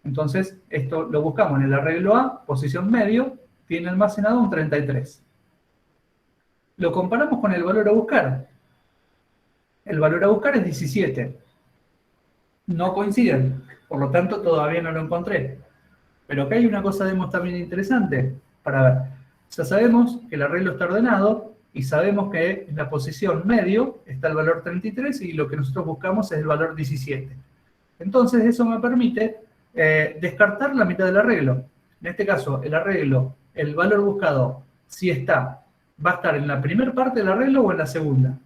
Entonces, esto lo buscamos en el arreglo A, posición medio, tiene almacenado un 33. Lo comparamos con el valor a buscar. El valor a buscar es 17. No coinciden, por lo tanto todavía no lo encontré. Pero acá hay una cosa también interesante para ver. Ya sabemos que el arreglo está ordenado y sabemos que en la posición medio está el valor 33 y lo que nosotros buscamos es el valor 17. Entonces eso me permite descartar la mitad del arreglo. En este caso, el valor buscado, si está, va a estar en la primera parte del arreglo o en la segunda.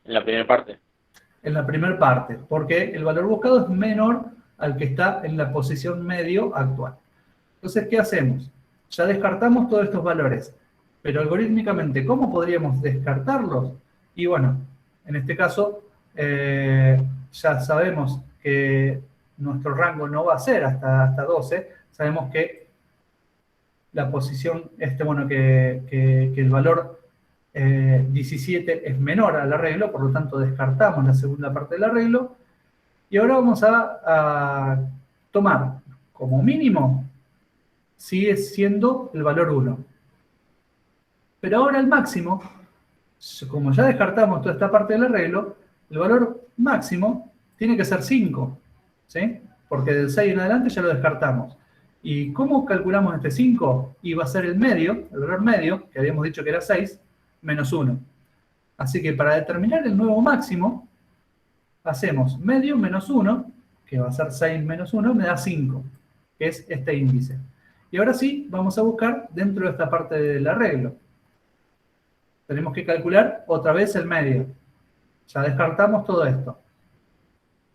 En la primera parte. En la primera parte, porque el valor buscado es menor al que está en la posición medio actual. Entonces, ¿qué hacemos? Ya descartamos todos estos valores, pero algorítmicamente, ¿cómo podríamos descartarlos? Y bueno, en este caso, ya sabemos que nuestro rango no va a ser hasta 12, sabemos que la posición, que el valor 17 es menor al arreglo, por lo tanto descartamos la segunda parte del arreglo, y ahora vamos a tomar como mínimo, sigue siendo el valor 1. Pero ahora el máximo, como ya descartamos toda esta parte del arreglo, el valor máximo tiene que ser 5, ¿sí? Porque del 6 en adelante ya lo descartamos. ¿Y cómo calculamos este 5? Y va a ser el medio, el valor medio, que habíamos dicho que era 6, menos 1. Así que para determinar el nuevo máximo, hacemos medio menos 1, que va a ser 6 menos 1, me da 5, que es este índice. Y ahora sí, vamos a buscar dentro de esta parte del arreglo. Tenemos que calcular otra vez el medio. Ya descartamos todo esto.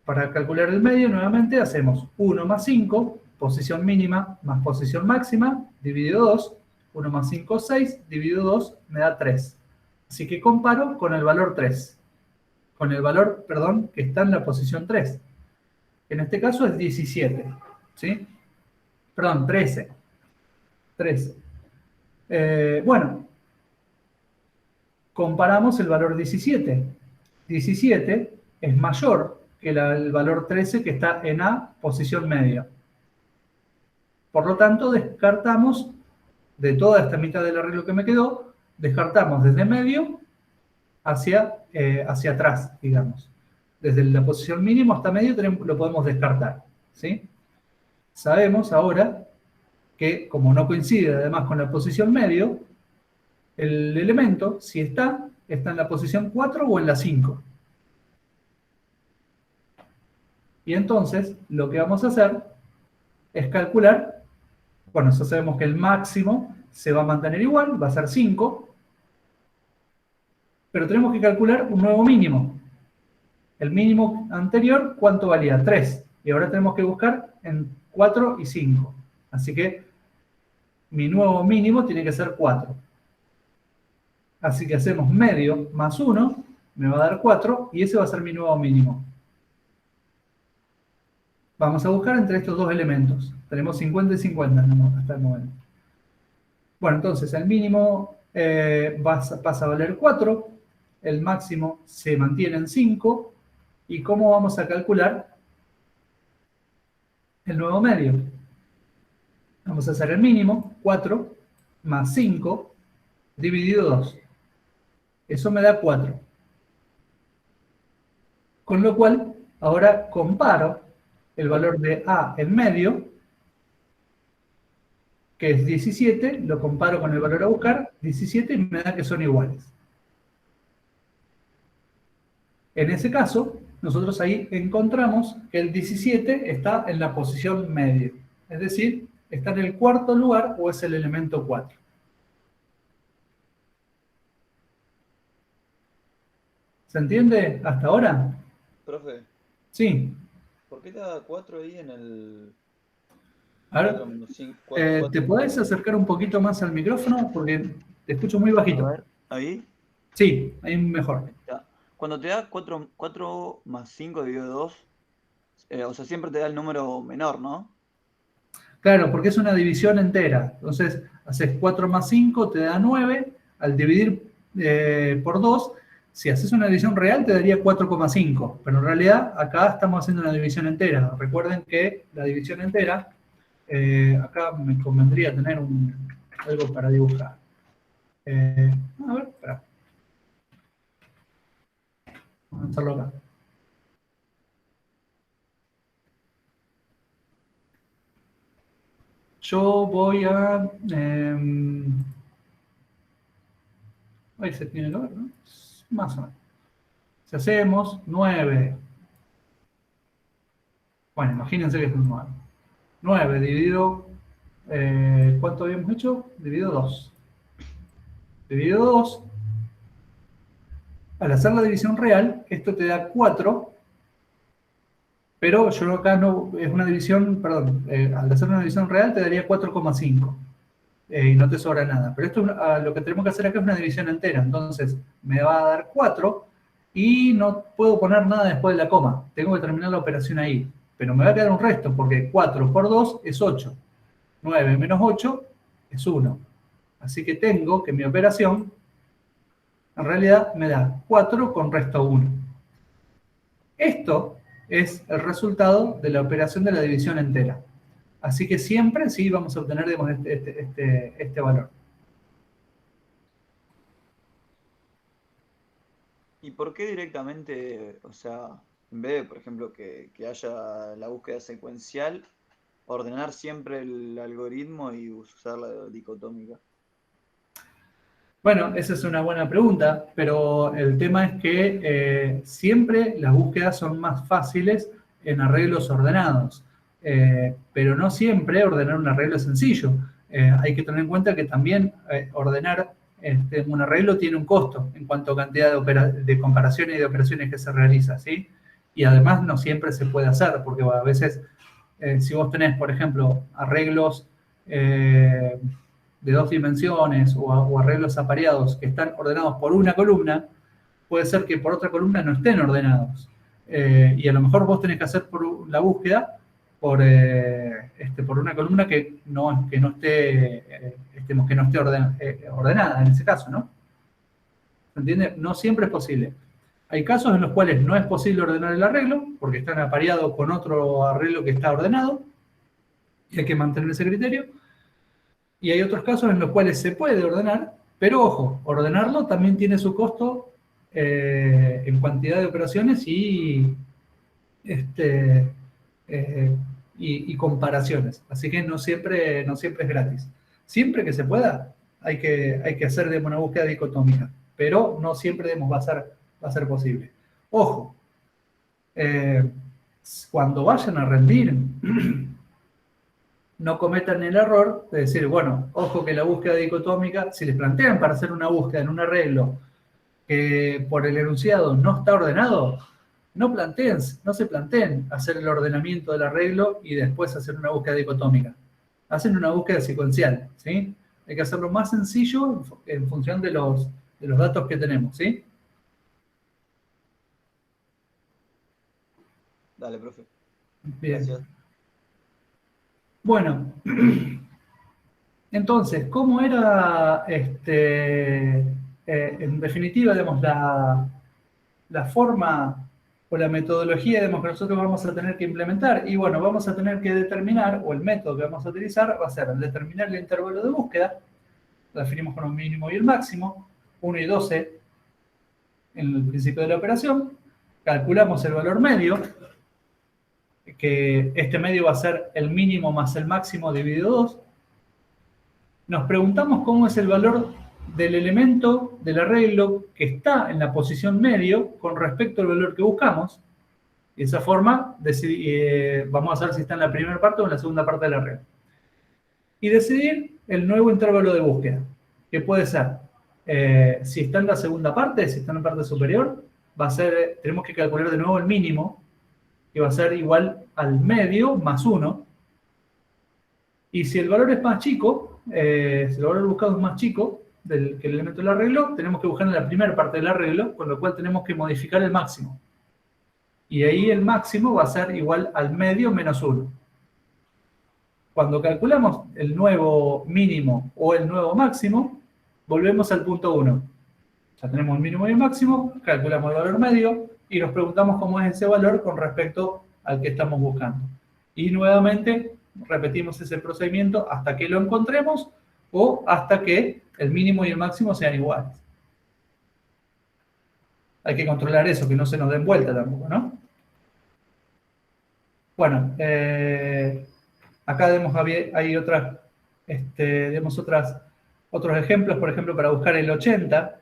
Para calcular el medio, nuevamente hacemos 1 más 5, posición mínima más posición máxima, dividido 2. 1 más 5, 6, dividido 2, me da 3. Así que comparo con el valor 3. Con el valor, perdón, que está en la posición 3. En este caso es 17. ¿Sí? Perdón, 13. 13. Bueno, comparamos el valor 17. 17 es mayor que el valor 13 que está en A, posición media. Por lo tanto, descartamos de toda esta mitad del arreglo que me quedó, descartamos desde medio hacia atrás, digamos. Desde la posición mínima hasta medio lo podemos descartar, ¿sí? Sabemos ahora que, como no coincide además con la posición medio, el elemento, si está en la posición 4 o en la 5. Y entonces, lo que vamos a hacer es calcular, bueno, ya sabemos que el máximo se va a mantener igual, va a ser 5, pero tenemos que calcular un nuevo mínimo. El mínimo anterior, ¿cuánto valía? 3. Y ahora tenemos que buscar en 4 y 5. Así que mi nuevo mínimo tiene que ser 4. Así que hacemos medio más 1, me va a dar 4, y ese va a ser mi nuevo mínimo. Vamos a buscar entre estos dos elementos. Tenemos 50 y 50 hasta el momento. Bueno, entonces el mínimo pasa a valer 4, el máximo se mantiene en 5, ¿y cómo vamos a calcular el nuevo medio? Vamos a hacer el mínimo, 4, más 5, dividido 2. Eso me da 4. Con lo cual, ahora comparo el valor de A en medio, que es 17, lo comparo con el valor a buscar, 17, y me da que son iguales. En ese caso, nosotros ahí encontramos que el 17 está en la posición media. Es decir, está en el cuarto lugar o es el elemento 4. ¿Se entiende hasta ahora? Profe, Sí. ¿por qué está 4 ahí en el A ver, 4 menos 5? 4, ¿te podés acercar un poquito más al micrófono? Porque te escucho muy bajito. A ver, ahí. Sí, ahí mejor. Ya. Cuando te da 4 más 5 dividido 2, o sea, siempre te da el número menor, ¿no? Claro, porque es una división entera. Entonces, haces 4 más 5, te da 9. Al dividir por 2, si haces una división real, te daría 4,5. Pero en realidad, acá estamos haciendo una división entera. Recuerden que la división entera, acá me convendría tener algo para dibujar. A ver, espera. Vamos a hacerlo acá. Yo voy a... ahí se tiene que ver, ¿no? Más o menos. Si hacemos 9... Bueno, imagínense que es un 9. 9 dividido... ¿cuánto habíamos hecho? Dividido 2. Dividido 2. Al hacer la división real, esto te da 4... Pero yo acá no, es una división, perdón, al hacer una división real te daría 4,5 y no te sobra nada. Pero esto lo que tenemos que hacer acá es una división entera, entonces me va a dar 4 y no puedo poner nada después de la coma. Tengo que terminar la operación ahí, pero me va a quedar un resto porque 4 por 2 es 8. 9 menos 8 es 1. Así que tengo que mi operación en realidad me da 4 con resto 1. Esto es el resultado de la operación de la división entera. Así que siempre sí vamos a obtener, digamos, este valor. ¿Y por qué directamente, o sea, en vez de, por ejemplo, que haya la búsqueda secuencial, ordenar siempre el algoritmo y usar la dicotómica? Bueno, esa es una buena pregunta, pero el tema es que siempre las búsquedas son más fáciles en arreglos ordenados, pero no siempre ordenar un arreglo es sencillo. Hay que tener en cuenta que también ordenar un arreglo tiene un costo en cuanto a cantidad de comparaciones y de operaciones que se realiza, ¿sí? Y además no siempre se puede hacer, porque bueno, a veces si vos tenés, por ejemplo, arreglos de 2 dimensiones o arreglos apareados que están ordenados por una columna, puede ser que por otra columna no estén ordenados. Y a lo mejor vos tenés que hacer la búsqueda por una columna que no esté ordenada en ese caso, ¿no? ¿Se entiende? No siempre es posible. Hay casos en los cuales no es posible ordenar el arreglo porque están apareados con otro arreglo que está ordenado y hay que mantener ese criterio. Y hay otros casos en los cuales se puede ordenar, pero ojo, ordenarlo también tiene su costo en cantidad de operaciones y comparaciones. Así que no siempre es gratis. Siempre que se pueda, hay que hacer una búsqueda dicotómica, pero no siempre va a ser posible. Ojo, cuando vayan a rendir, no cometan el error de decir, bueno, ojo que la búsqueda dicotómica, si les plantean para hacer una búsqueda en un arreglo que por el enunciado no está ordenado, no se planteen hacer el ordenamiento del arreglo y después hacer una búsqueda dicotómica. hacen una búsqueda secuencial, ¿sí? Hay que hacerlo más sencillo en función de los datos que tenemos, ¿sí? Dale, profe. Bien. Gracias. Bueno, entonces, ¿cómo era, en definitiva, digamos, la forma o la metodología, digamos, que nosotros vamos a tener que implementar? Y bueno, vamos a tener que determinar, o el método que vamos a utilizar va a ser determinar el intervalo de búsqueda, lo definimos con un mínimo y el máximo, 1 y 12 en el principio de la operación, calculamos el valor medio, que este medio va a ser el mínimo más el máximo dividido 2. Nos preguntamos cómo es el valor del elemento del arreglo que está en la posición medio con respecto al valor que buscamos. Y de esa forma vamos a saber si está en la primera parte o en la segunda parte del arreglo. Y decidir el nuevo intervalo de búsqueda, que puede ser, si está en la segunda parte, si está en la parte superior, va a ser, tenemos que calcular de nuevo el mínimo, que va a ser igual al medio más 1. Y si el valor es más chico, si el valor buscado es más chico que el elemento del arreglo, tenemos que buscar en la primera parte del arreglo, con lo cual tenemos que modificar el máximo. Y ahí el máximo va a ser igual al medio menos 1. Cuando calculamos el nuevo mínimo o el nuevo máximo, volvemos al punto 1. Ya tenemos el mínimo y el máximo, calculamos el valor medio y nos preguntamos cómo es ese valor con respecto al que estamos buscando. Y nuevamente repetimos ese procedimiento hasta que lo encontremos o hasta que el mínimo y el máximo sean iguales. Hay que controlar eso, que no se nos den vuelta tampoco, ¿no? Bueno, acá hay otros ejemplos, por ejemplo, para buscar el 80,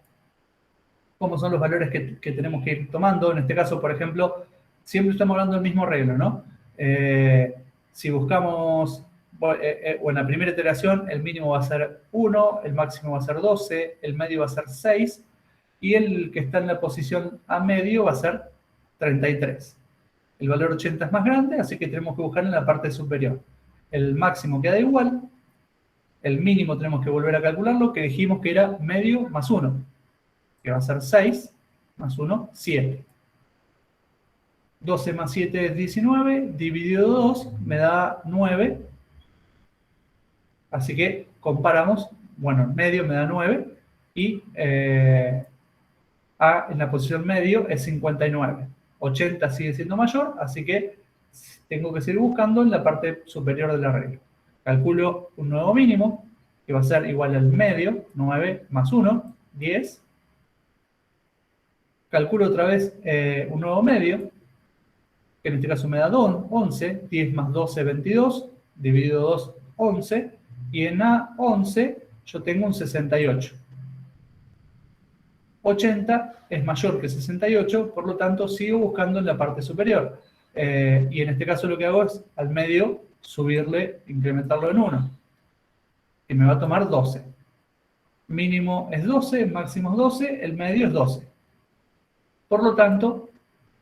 cómo son los valores que tenemos que ir tomando. En este caso, por ejemplo, siempre estamos hablando del mismo arreglo, ¿no? Si buscamos, o en la primera iteración, el mínimo va a ser 1, el máximo va a ser 12, el medio va a ser 6, y el que está en la posición a medio va a ser 33. El valor 80 es más grande, así que tenemos que buscar en la parte superior. El máximo queda igual, el mínimo tenemos que volver a calcularlo, que dijimos que era medio más 1, que va a ser 6, más 1, 7. 12 más 7 es 19, dividido 2 me da 9. Así que comparamos, bueno, medio me da 9 y A en la posición medio es 59. 80 sigue siendo mayor, así que tengo que seguir buscando en la parte superior del arreglo. Calculo un nuevo mínimo, que va a ser igual al medio, 9 más 1, 10. Calculo otra vez un nuevo medio, que en este caso me da 11, 10 más 12, 22, dividido 2, 11, y en A11 yo tengo un 68. 80 es mayor que 68, por lo tanto sigo buscando en la parte superior. Y en este caso lo que hago es al medio subirle, incrementarlo en 1. Y me va a tomar 12. Mínimo es 12, máximo es 12, el medio es 12. Por lo tanto,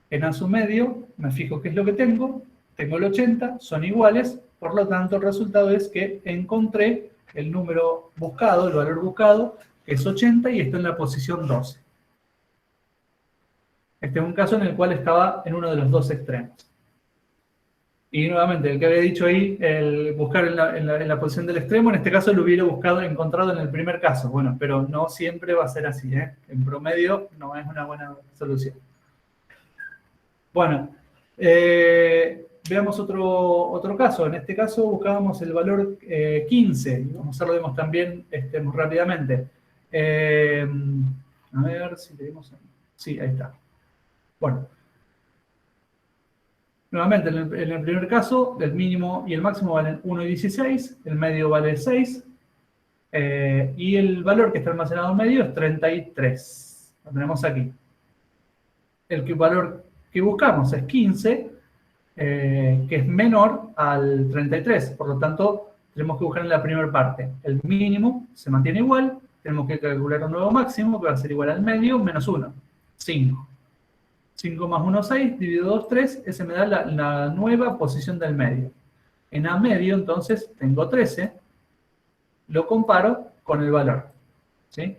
en A sub medio me fijo qué es lo que tengo el 80, son iguales, por lo tanto el resultado es que encontré el número buscado, el valor buscado, que es 80 y está en la posición 12. Este es un caso en el cual estaba en uno de los dos extremos. Y nuevamente, el que había dicho ahí, el buscar en la posición del extremo, en este caso lo hubiera encontrado en el primer caso. Bueno, pero no siempre va a ser así, ¿eh? En promedio no es una buena solución. Bueno, veamos otro caso. En este caso buscábamos el valor 15. Y vamos a hacerlo también muy rápidamente. A ver si tenemos... Sí, ahí está. Bueno. Nuevamente, en el primer caso, el mínimo y el máximo valen 1 y 16, el medio vale 6, y el valor que está almacenado en medio es 33. Lo tenemos aquí. El valor que buscamos es 15, que es menor al 33. Por lo tanto, tenemos que buscar en la primera parte. El mínimo se mantiene igual, tenemos que calcular un nuevo máximo, que va a ser igual al medio, menos 1, 5. 5 más 1, 6, dividido 2, 3, ese me da la nueva posición del medio. En A medio, entonces, tengo 13. Lo comparo con el valor, ¿sí?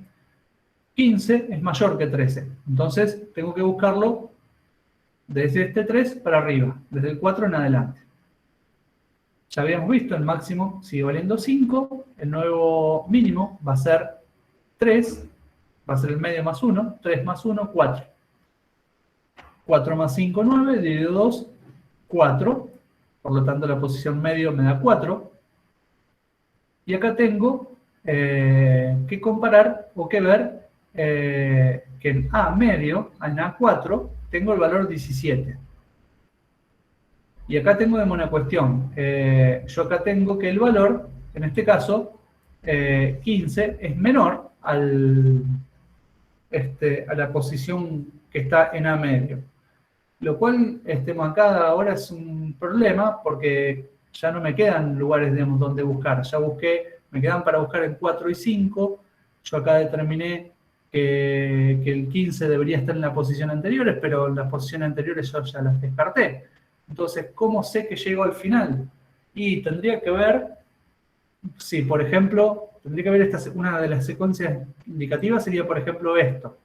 15 es mayor que 13. Entonces, tengo que buscarlo desde este 3 para arriba, desde el 4 en adelante. Ya habíamos visto, el máximo sigue valiendo 5. El nuevo mínimo va a ser 3. Va a ser el medio más 1. 3 más 1, 4. 4 más 5, 9. Dividido 2, 4. Por lo tanto, la posición medio me da 4. Y acá tengo que comparar o que ver que en A medio, en A4, tengo el valor 17. Y acá tengo una cuestión. Yo acá tengo que el valor, en este caso, 15, es menor a la posición que está en A medio. Lo cual acá ahora es un problema porque ya no me quedan lugares, digamos, donde buscar. Ya busqué, me quedan para buscar en 4 y 5. Yo acá determiné que el 15 debería estar en las posiciones anteriores, pero en las posiciones anteriores yo ya las descarté. Entonces, ¿cómo sé que llego al final? Y tendría que ver, si por ejemplo, tendría que ver una de las secuencias indicativas sería, por ejemplo, esto.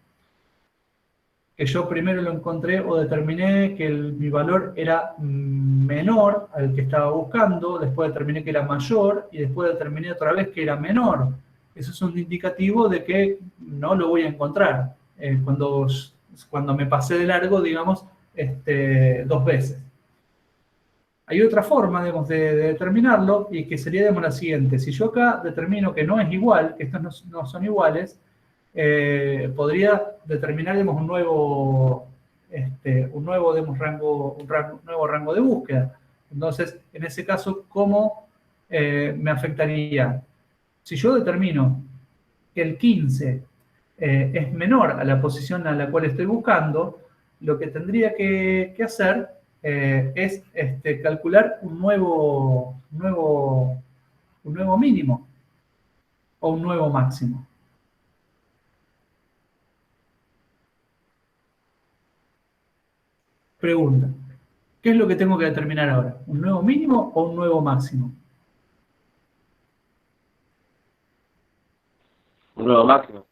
Que yo primero lo encontré o determiné que mi valor era menor al que estaba buscando, después determiné que era mayor y después determiné otra vez que era menor. Eso es un indicativo de que no lo voy a encontrar cuando me pasé de largo, digamos, 2 veces. Hay otra forma, digamos, de determinarlo y que sería, digamos, la siguiente. Si yo acá determino que no es igual, que estos no son iguales, podría determinar, digamos, un nuevo digamos, nuevo rango de búsqueda. Entonces, en ese caso, ¿cómo me afectaría? Si yo determino que el 15 es menor a la posición a la cual estoy buscando, lo que tendría que hacer es calcular un nuevo mínimo o un nuevo máximo. Pregunta, ¿qué es lo que tengo que determinar ahora? ¿Un nuevo mínimo o un nuevo máximo? Un nuevo máximo.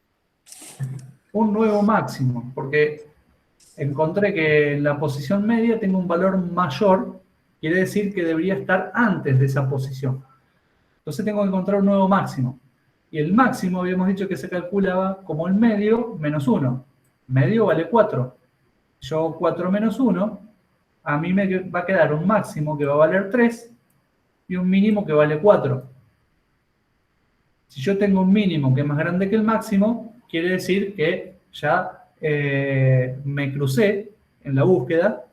Un nuevo máximo, porque encontré que en la posición media tengo un valor mayor, quiere decir que debería estar antes de esa posición. Entonces tengo que encontrar un nuevo máximo. Y el máximo habíamos dicho que se calculaba como el medio menos 1. Medio vale 4. Yo 4 menos 1, a mí me va a quedar un máximo que va a valer 3 y un mínimo que vale 4. Si yo tengo un mínimo que es más grande que el máximo, quiere decir que ya me crucé en la búsqueda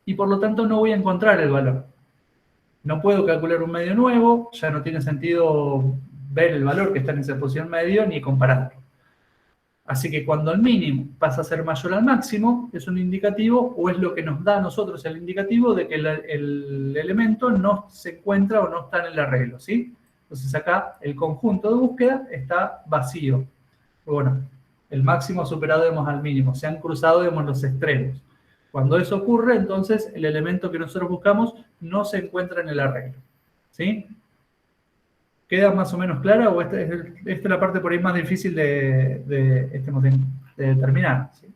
y por lo tanto no voy a encontrar el valor. No puedo calcular un medio nuevo, ya no tiene sentido ver el valor que está en esa posición medio ni compararlo. Así que cuando el mínimo pasa a ser mayor al máximo, es un indicativo o es lo que nos da a nosotros el indicativo de que el elemento no se encuentra o no está en el arreglo, ¿sí? Entonces acá el conjunto de búsqueda está vacío. Bueno, el máximo ha superado, digamos, al mínimo, se han cruzado, digamos, los extremos. Cuando eso ocurre, entonces el elemento que nosotros buscamos no se encuentra en el arreglo, ¿sí? ¿Queda más o menos clara o esta es la parte por ahí más difícil de determinar? ¿Sí?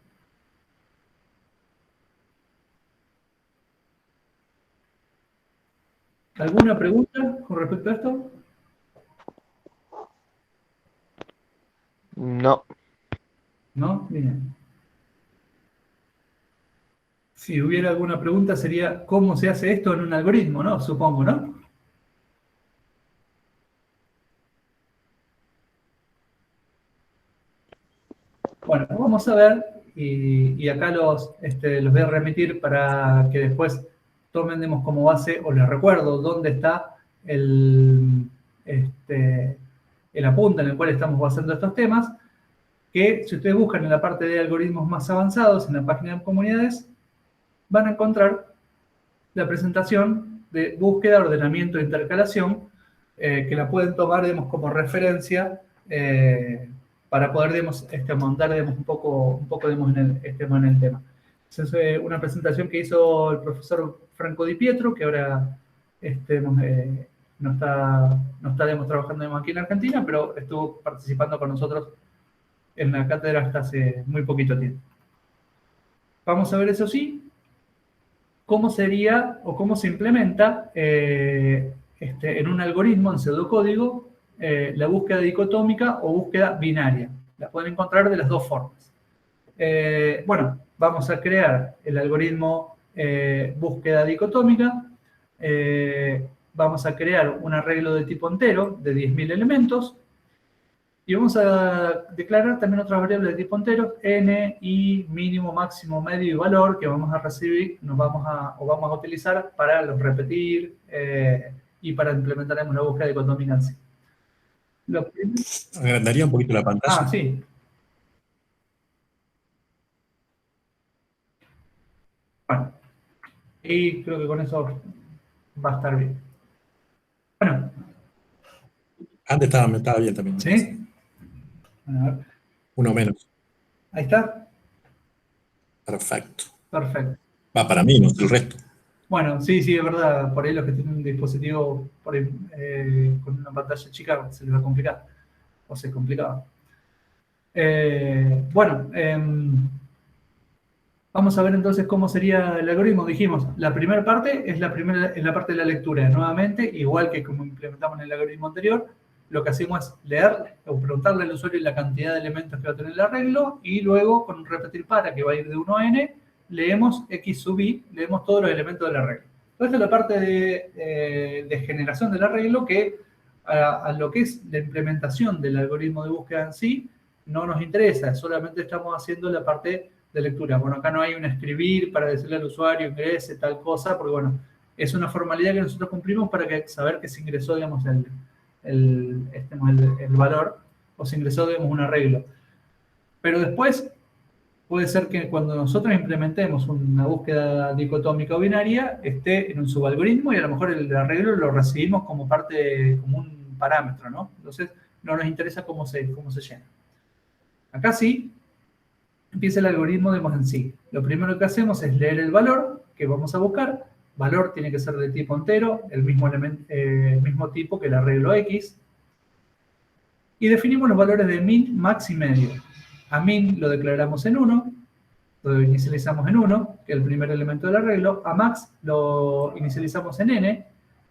¿Alguna pregunta con respecto a esto? No. ¿No? Bien. Si hubiera alguna pregunta sería ¿cómo se hace esto en un algoritmo? ¿No? Supongo, ¿no? Bueno, vamos a ver, y acá los voy a remitir para que después tomen, digamos, como base, o les recuerdo dónde está el apunte en el cual estamos basando estos temas, que si ustedes buscan en la parte de algoritmos más avanzados, en la página de comunidades, van a encontrar la presentación de búsqueda, ordenamiento e intercalación, que la pueden tomar, digamos, como referencia para poder, digamos, montar, digamos, un poco digamos, en el tema. Esa es una presentación que hizo el profesor Franco Di Pietro, que ahora no está trabajando aquí en Argentina, pero estuvo participando con nosotros en la cátedra hasta hace muy poquito tiempo. Vamos a ver, eso sí, cómo sería o cómo se implementa en un algoritmo, en pseudocódigo, la búsqueda dicotómica o búsqueda binaria. La pueden encontrar de las dos formas. Bueno, vamos a crear el algoritmo búsqueda dicotómica. Vamos a crear un arreglo de tipo entero de 10.000 elementos. Y vamos a declarar también otras variables de tipo entero, n, i, mínimo, máximo, medio y valor, que vamos a recibir, vamos a utilizar para los repetir y para implementar la búsqueda dicotómica en sí. Agrandaría un poquito la pantalla. Ah, sí. Bueno, y creo que con eso va a estar bien. Bueno. Antes estaba bien también. ¿Sí? A ver. Uno menos. Ahí está. Perfecto. Perfecto. Va para mí, no el resto. Bueno, sí, es verdad. Por ahí los que tienen un dispositivo por ahí, con una pantalla chica se les va a complicar. O se complicaba. Bueno, vamos a ver entonces cómo sería el algoritmo. Dijimos, la primera parte es la parte de la lectura. Nuevamente, igual que como implementamos en el algoritmo anterior, lo que hacemos es leer o preguntarle al usuario la cantidad de elementos que va a tener el arreglo y luego con un repetir para, que va a ir de 1 a n, leemos x sub i, leemos todos los elementos del arreglo. Esta es la parte de generación del arreglo que a lo que es la implementación del algoritmo de búsqueda en sí no nos interesa, solamente estamos haciendo la parte de lectura. Bueno, acá no hay un escribir para decirle al usuario ingrese tal cosa, porque bueno, es una formalidad que nosotros cumplimos para saber que se ingresó, digamos, el valor o se ingresó, digamos, un arreglo. Pero después puede ser que cuando nosotros implementemos una búsqueda dicotómica o binaria esté en un subalgoritmo y a lo mejor el arreglo lo recibimos como parte, como un parámetro, ¿no? Entonces no nos interesa cómo se llena. Acá sí empieza el algoritmo, digamos, en sí. Lo primero que hacemos es leer el valor que vamos a buscar. Valor tiene que ser de tipo entero, el mismo tipo que el arreglo X. Y definimos los valores de min, max y medio. A min lo declaramos en 1, lo inicializamos en 1, que es el primer elemento del arreglo. A max lo inicializamos en n,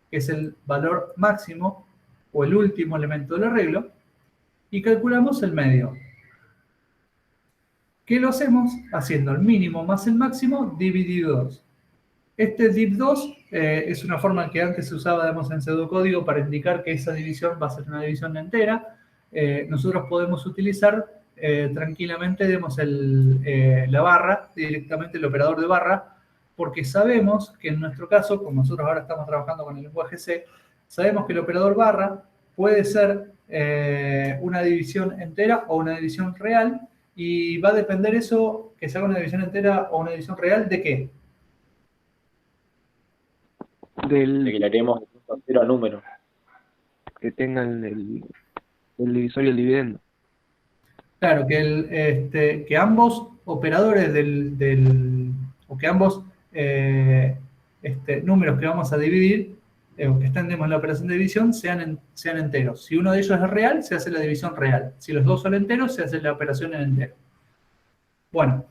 que es el valor máximo o el último elemento del arreglo. Y calculamos el medio. ¿Qué lo hacemos? Haciendo el mínimo más el máximo dividido 2. Este div2 es una forma que antes se usaba, digamos, en pseudocódigo para indicar que esa división va a ser una división entera. Nosotros podemos utilizar tranquilamente, digamos, la barra, directamente el operador de barra, porque sabemos que en nuestro caso, como nosotros ahora estamos trabajando con el lenguaje C, sabemos que el operador barra puede ser una división entera o una división real, y va a depender eso, que se haga una división entera o una división real, ¿de qué? De que le haremos de punto cero a número. Que tengan el divisor y el dividendo. Claro, que ambos operadores o que ambos números que vamos a dividir, o que estén, digamos, en la operación de división, sean enteros. Si uno de ellos es real, se hace la división real. Si los dos son enteros, se hace la operación en entero. Bueno,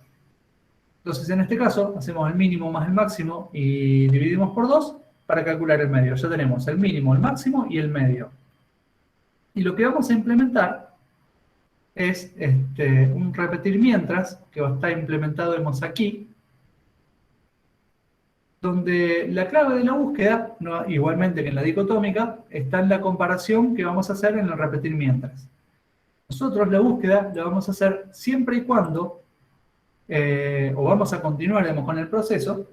entonces en este caso hacemos el mínimo más el máximo y dividimos por 2 para calcular el medio. Ya tenemos el mínimo, el máximo y el medio. Y lo que vamos a implementar es un repetir mientras, que va a estar implementado, vemos aquí, donde la clave de la búsqueda, igualmente que en la dicotómica, está en la comparación que vamos a hacer en el repetir mientras. Nosotros la búsqueda la vamos a hacer siempre y cuando, o vamos a continuar, digamos, con el proceso,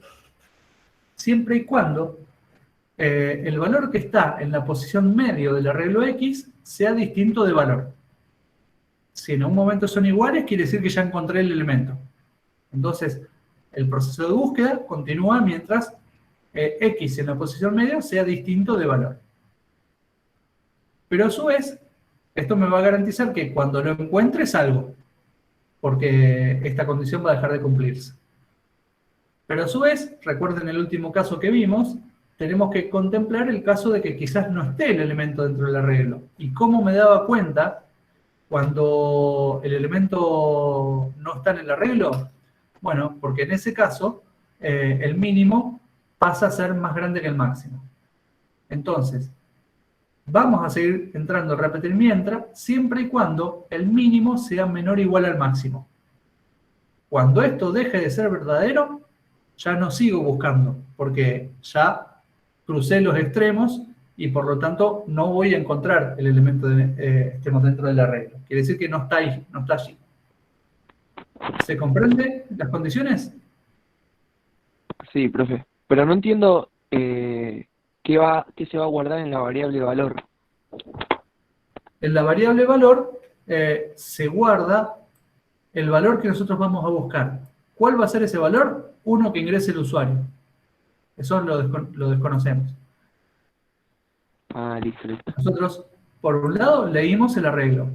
siempre y cuando el valor que está en la posición medio del arreglo X sea distinto de valor. Si en un momento son iguales, quiere decir que ya encontré el elemento. Entonces, el proceso de búsqueda continúa mientras X en la posición media sea distinto de valor. Pero a su vez, esto me va a garantizar que cuando lo encuentre salgo, porque esta condición va a dejar de cumplirse. Pero a su vez, recuerden el último caso que vimos, tenemos que contemplar el caso de que quizás no esté el elemento dentro del arreglo. ¿Y cómo me daba cuenta cuando el elemento no está en el arreglo? Bueno, porque en ese caso el mínimo pasa a ser más grande que el máximo. Entonces, vamos a seguir entrando a repetir mientras, siempre y cuando el mínimo sea menor o igual al máximo. Cuando esto deje de ser verdadero, ya no sigo buscando, porque ya crucé los extremos y por lo tanto no voy a encontrar el elemento estemos dentro del arreglo. Quiere decir que no está ahí, no está allí. ¿Se comprende las condiciones? Sí, profe. Pero no entiendo qué se va a guardar en la variable valor. En la variable valor se guarda el valor que nosotros vamos a buscar. ¿Cuál va a ser ese valor? Uno que ingrese el usuario. Eso lo desconocemos. Ah, listo, listo. Nosotros, por un lado, leímos el arreglo.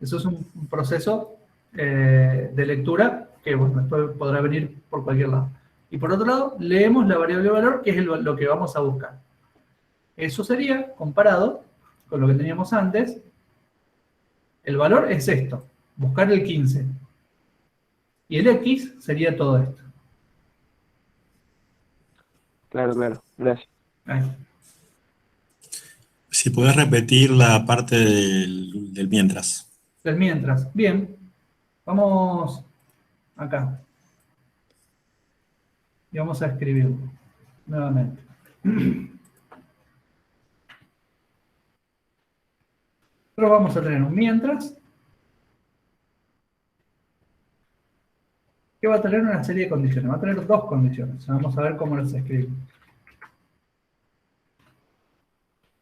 Eso es un proceso de lectura que bueno, después podrá venir por cualquier lado. Y por otro lado, leemos la variable valor, que es lo que vamos a buscar. Eso sería, comparado con lo que teníamos antes, el valor es esto, buscar el 15. Y el X sería todo esto. Claro, claro. Gracias. Ahí. Si podés repetir la parte del mientras. Del mientras. Bien. Vamos acá. Y vamos a escribirlo nuevamente. Nosotros vamos a tener un mientras que va a tener una serie de condiciones. Va a tener dos condiciones. Vamos a ver cómo las escribimos.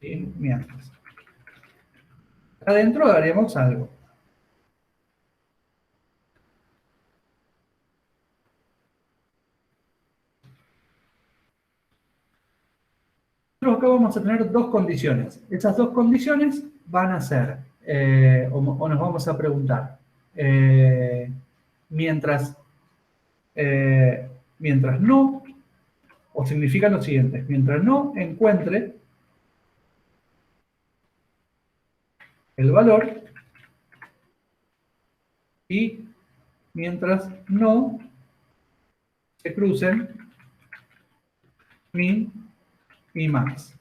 Y mientras. Adentro haremos algo. Nosotros acá vamos a tener dos condiciones. Esas dos condiciones van a ser, o nos vamos a preguntar, mientras no, o significa lo siguiente, mientras no encuentre el valor y mientras no se crucen min y max.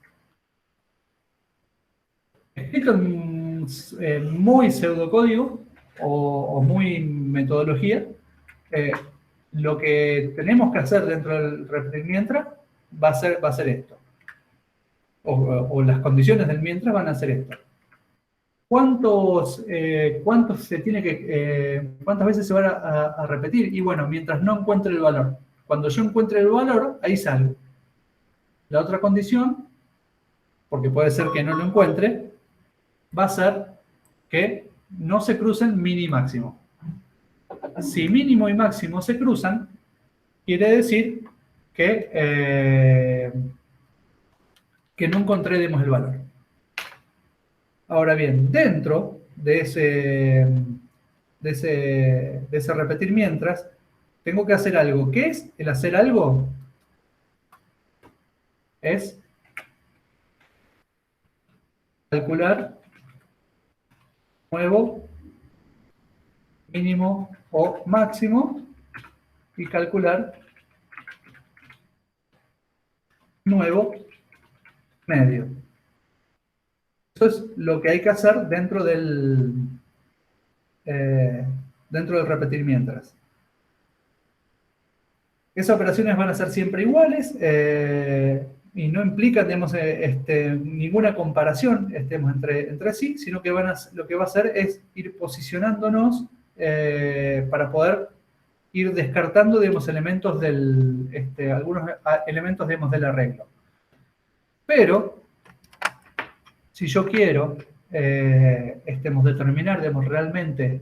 Escrito en muy pseudocódigo o muy metodología, lo que tenemos que hacer dentro del repetir mientras va a ser esto. O las condiciones del mientras van a ser esto. ¿Cuántas veces se van a repetir? Y bueno, mientras no encuentre el valor. Cuando yo encuentre el valor, ahí salgo. La otra condición, porque puede ser que no lo encuentre, va a ser que no se crucen mini y máximo. Si mínimo y máximo se cruzan, quiere decir que no encontré el valor. Ahora bien, dentro de ese repetir mientras, tengo que hacer algo. ¿Qué es el hacer algo? Es calcular nuevo, mínimo o máximo y calcular nuevo, medio. Eso es lo que hay que hacer dentro del repetir mientras. Esas operaciones van a ser siempre iguales y no implican, digamos, ninguna comparación entre sí, sino que lo que va a hacer es ir posicionándonos para poder ir descartando, digamos, elementos algunos elementos, digamos, del arreglo. Pero si yo quiero determinar, digamos, realmente,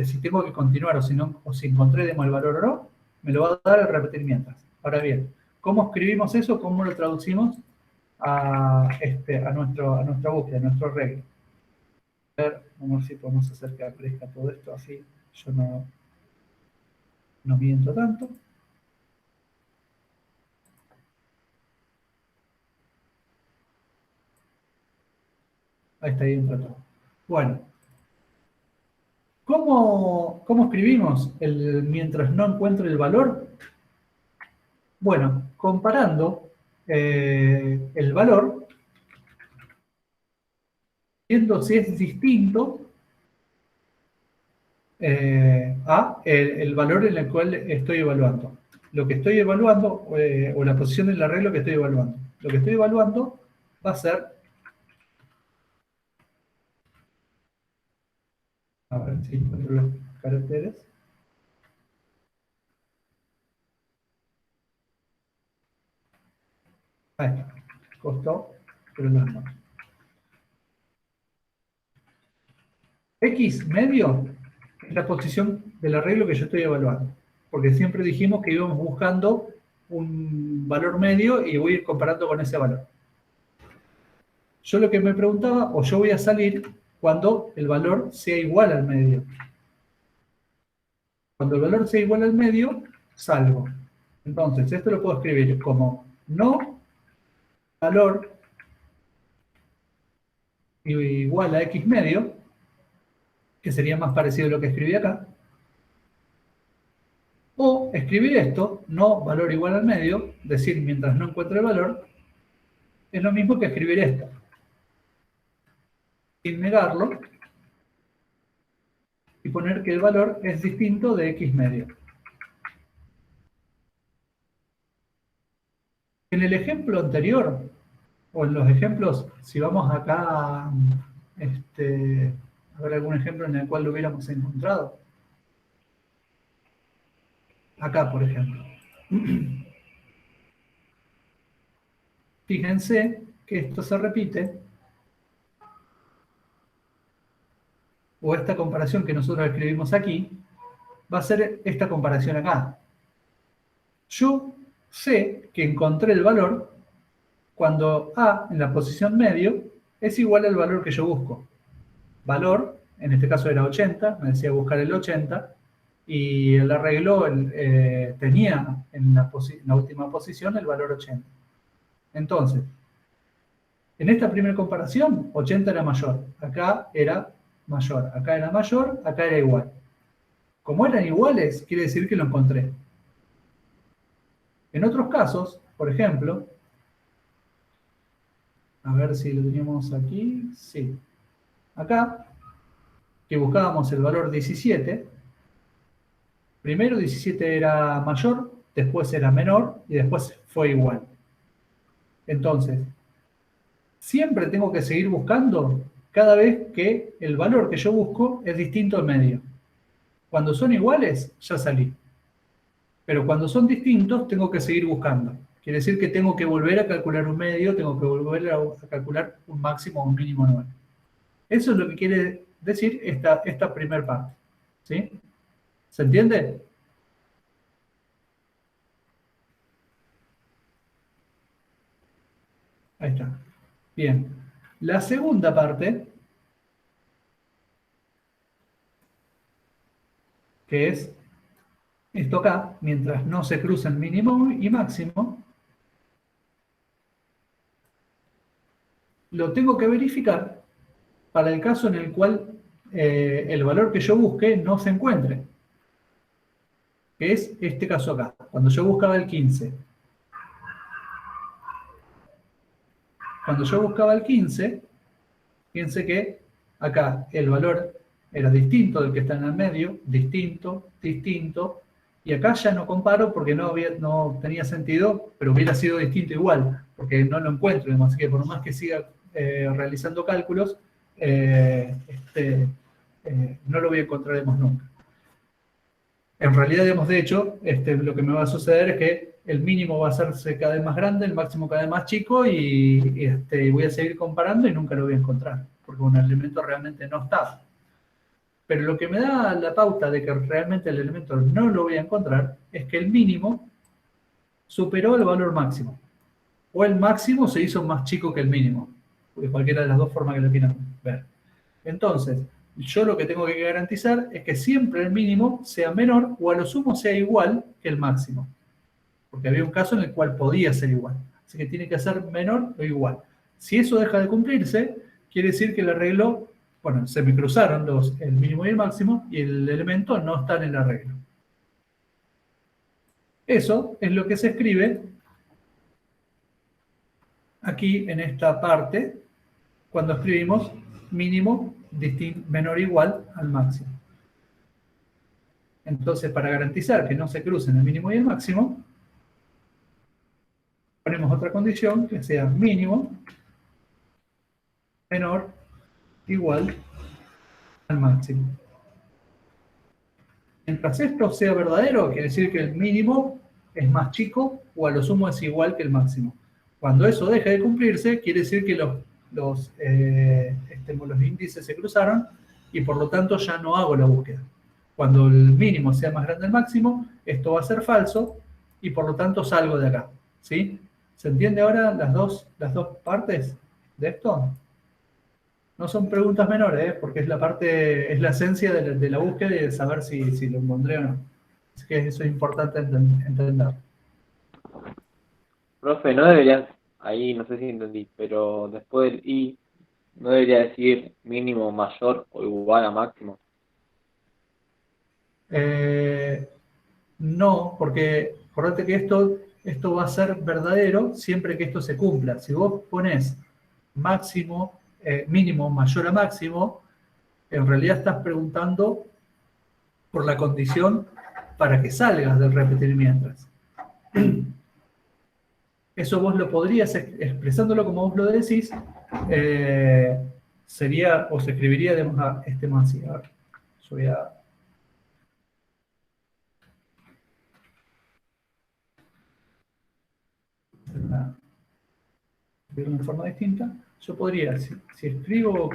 si tengo que continuar o si encontré, digamos, el valor o no, me lo va a dar el repetir mientras. Ahora bien, ¿cómo escribimos eso? ¿Cómo lo traducimos a nuestra búsqueda, a nuestro arreglo? A ver, vamos a ver si podemos hacer que aparezca todo esto así. Yo no miento tanto. Ahí está, ahí entra todo. Bueno, ¿cómo escribimos el mientras no encuentre el valor? Bueno, comparando el valor, viendo si es distinto a el valor en el cual estoy evaluando. Lo que estoy evaluando, o la posición del arreglo que estoy evaluando. Lo que estoy evaluando va a ser, a ver si encuentro los caracteres. Ahí está, costó, pero no es más. X medio es la posición del arreglo que yo estoy evaluando, porque siempre dijimos que íbamos buscando un valor medio y voy a ir comparando con ese valor. Yo lo que me preguntaba, o yo voy a salir cuando el valor sea igual al medio. Cuando el valor sea igual al medio, salgo. Entonces, esto lo puedo escribir como no valor igual a X medio, que sería más parecido a lo que escribí acá. O escribir esto, no valor igual al medio, decir mientras no encuentre el valor, es lo mismo que escribir esto. Sin negarlo, y poner que el valor es distinto de X medio. En el ejemplo anterior, o en los ejemplos, si vamos acá a ver algún ejemplo en el cual lo hubiéramos encontrado. Acá, por ejemplo. Fíjense que esto se repite, o esta comparación que nosotros escribimos aquí, va a ser esta comparación acá. Yo sé que encontré el valor cuando A, en la posición medio, es igual al valor que yo busco. Valor, en este caso era 80, me decía buscar el 80, y el arreglo tenía en la última posición el valor 80. Entonces, en esta primera comparación, 80 era mayor, acá era mayor, acá era mayor, acá era igual. Como eran iguales, quiere decir que lo encontré. En otros casos, por ejemplo, a ver si lo teníamos aquí, sí. Acá, que buscábamos el valor 17, primero 17 era mayor, después era menor y después fue igual. Entonces, siempre tengo que seguir buscando cada vez que el valor que yo busco es distinto al medio. Cuando son iguales, ya salí. Pero cuando son distintos, tengo que seguir buscando. Quiere decir que tengo que volver a calcular un medio, tengo que volver a calcular un máximo o un mínimo anual. Eso es lo que quiere decir esta primera parte. ¿Sí? ¿Se entiende? Ahí está. Bien. La segunda parte, que es esto acá, mientras no se crucen mínimo y máximo, lo tengo que verificar para el caso en el cual el valor que yo busque no se encuentre, que es este caso acá, cuando yo buscaba el 15. Cuando yo buscaba el 15, fíjense que acá el valor era distinto del que está en el medio, distinto, distinto, y acá ya no comparo porque no tenía sentido, pero hubiera sido distinto igual, porque no lo encuentro, así que por más que siga realizando cálculos, no lo voy a encontrar nunca. En realidad, de hecho, lo que me va a suceder es que el mínimo va a hacerse cada vez más grande, el máximo cada vez más chico, y voy a seguir comparando y nunca lo voy a encontrar, porque un elemento realmente no está. Pero lo que me da la pauta de que realmente el elemento no lo voy a encontrar es que el mínimo superó el valor máximo. O el máximo se hizo más chico que el mínimo, de cualquiera de las dos formas que lo quieran ver. Entonces, yo lo que tengo que garantizar es que siempre el mínimo sea menor o a lo sumo sea igual que el máximo. Porque había un caso en el cual podía ser igual. Así que tiene que ser menor o igual. Si eso deja de cumplirse, quiere decir que el arreglo, bueno, se me cruzaron el mínimo y el máximo, y el elemento no está en el arreglo. Eso es lo que se escribe aquí en esta parte, cuando escribimos mínimo menor o igual al máximo. Entonces, para garantizar que no se crucen el mínimo y el máximo, ponemos otra condición que sea mínimo menor igual al máximo. Mientras esto sea verdadero, quiere decir que el mínimo es más chico o a lo sumo es igual que el máximo. Cuando eso deja de cumplirse, quiere decir que los índices se cruzaron y por lo tanto ya no hago la búsqueda. Cuando el mínimo sea más grande que el máximo, esto va a ser falso y por lo tanto salgo de acá. ¿Sí? ¿Se entiende ahora las dos partes de esto? No son preguntas menores, porque es la esencia de la búsqueda y de saber si lo encontré o no. Así que eso es importante entender. Profe, no deberías, ahí no sé si entendí, pero después del I, no debería decir mínimo mayor o igual a máximo. No, porque acordate que esto va a ser verdadero siempre que esto se cumpla. Si vos pones mínimo mayor a máximo, en realidad estás preguntando por la condición para que salgas del repetir mientras. Eso vos lo podrías, expresándolo como vos lo decís, sería, o se escribiría de más así. A ver, yo voy a... de una forma distinta. Yo podría, si escribo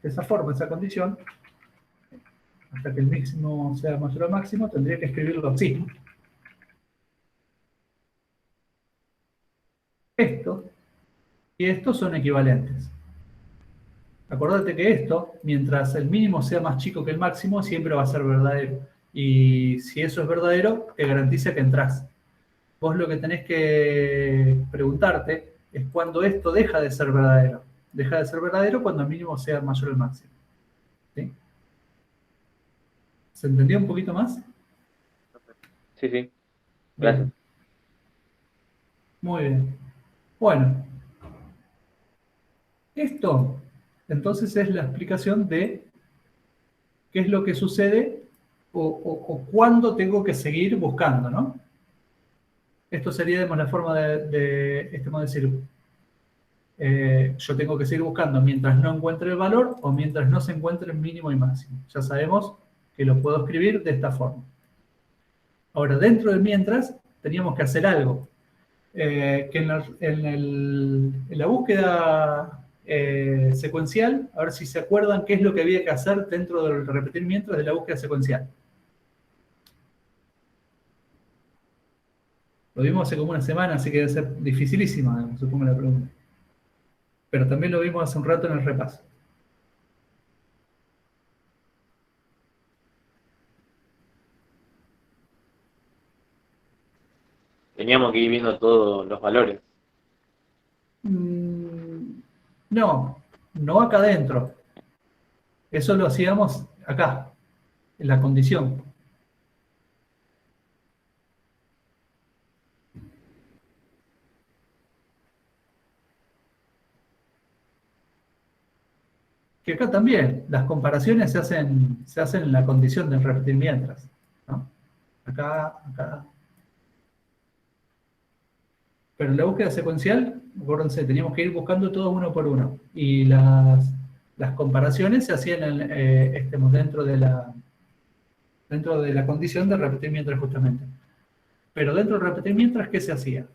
de esa forma, esa condición, hasta que el máximo sea mayor al máximo, tendría que escribirlo así. Esto y esto son equivalentes. Acordate que esto, mientras el mínimo sea más chico que el máximo, siempre va a ser verdadero. Y si eso es verdadero, te garantiza que entras. Vos lo que tenés que preguntarte es cuando esto deja de ser verdadero. Deja de ser verdadero cuando el mínimo sea mayor al máximo. ¿Sí? ¿Se entendió un poquito más? Sí, sí. Gracias. Bien. Muy bien. Bueno. Esto, entonces, es la explicación de qué es lo que sucede o cuándo tengo que seguir buscando, ¿no? Esto sería, digamos, la forma de decir, yo tengo que seguir buscando mientras no encuentre el valor o mientras no se encuentre el mínimo y máximo. Ya sabemos que lo puedo escribir de esta forma. Ahora, dentro del mientras, teníamos que hacer algo. Que en la búsqueda secuencial, a ver si se acuerdan qué es lo que había que hacer dentro del repetir mientras de la búsqueda secuencial. Lo vimos hace como una semana, así que debe ser dificilísima, supongo, la pregunta. Pero también lo vimos hace un rato en el repaso. Teníamos que ir viendo todos los valores. No acá adentro. Eso lo hacíamos acá, en la condición. Que acá también, las comparaciones se hacen en la condición del repetir mientras, ¿no? Acá. Pero en la búsqueda secuencial, acuérdense, teníamos que ir buscando todo uno por uno. Y las comparaciones se hacían dentro de la condición de repetir mientras justamente. Pero dentro de repetir mientras, ¿qué se hacía?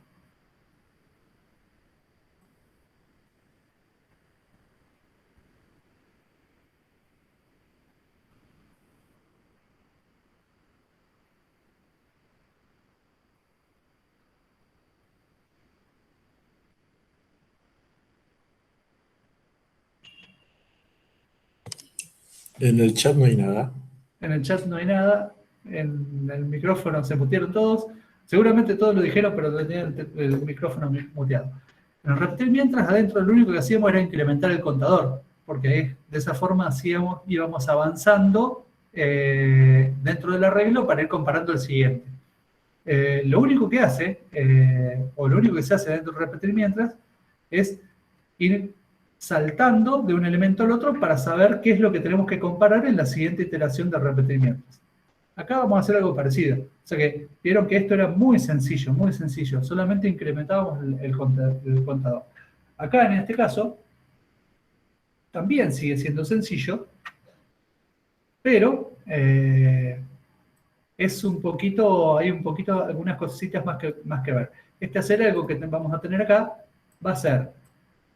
En el chat no hay nada. En el chat no hay nada, en el micrófono se mutearon todos. Seguramente todos lo dijeron, pero tenían el micrófono muteado. En el repetir mientras, adentro lo único que hacíamos era incrementar el contador. porque de esa forma así íbamos avanzando dentro del arreglo para ir comparando el siguiente. Lo único que hace, o lo único que se hace dentro de repetir mientras, es ir saltando de un elemento al otro para saber qué es lo que tenemos que comparar en la siguiente iteración de repetir mientras. Acá vamos a hacer algo parecido. O sea que vieron que esto era muy sencillo, solamente incrementábamos el contador. Acá en este caso, también sigue siendo sencillo, pero es un poquito, hay algunas cositas más que ver. Hacer algo que vamos a tener acá va a ser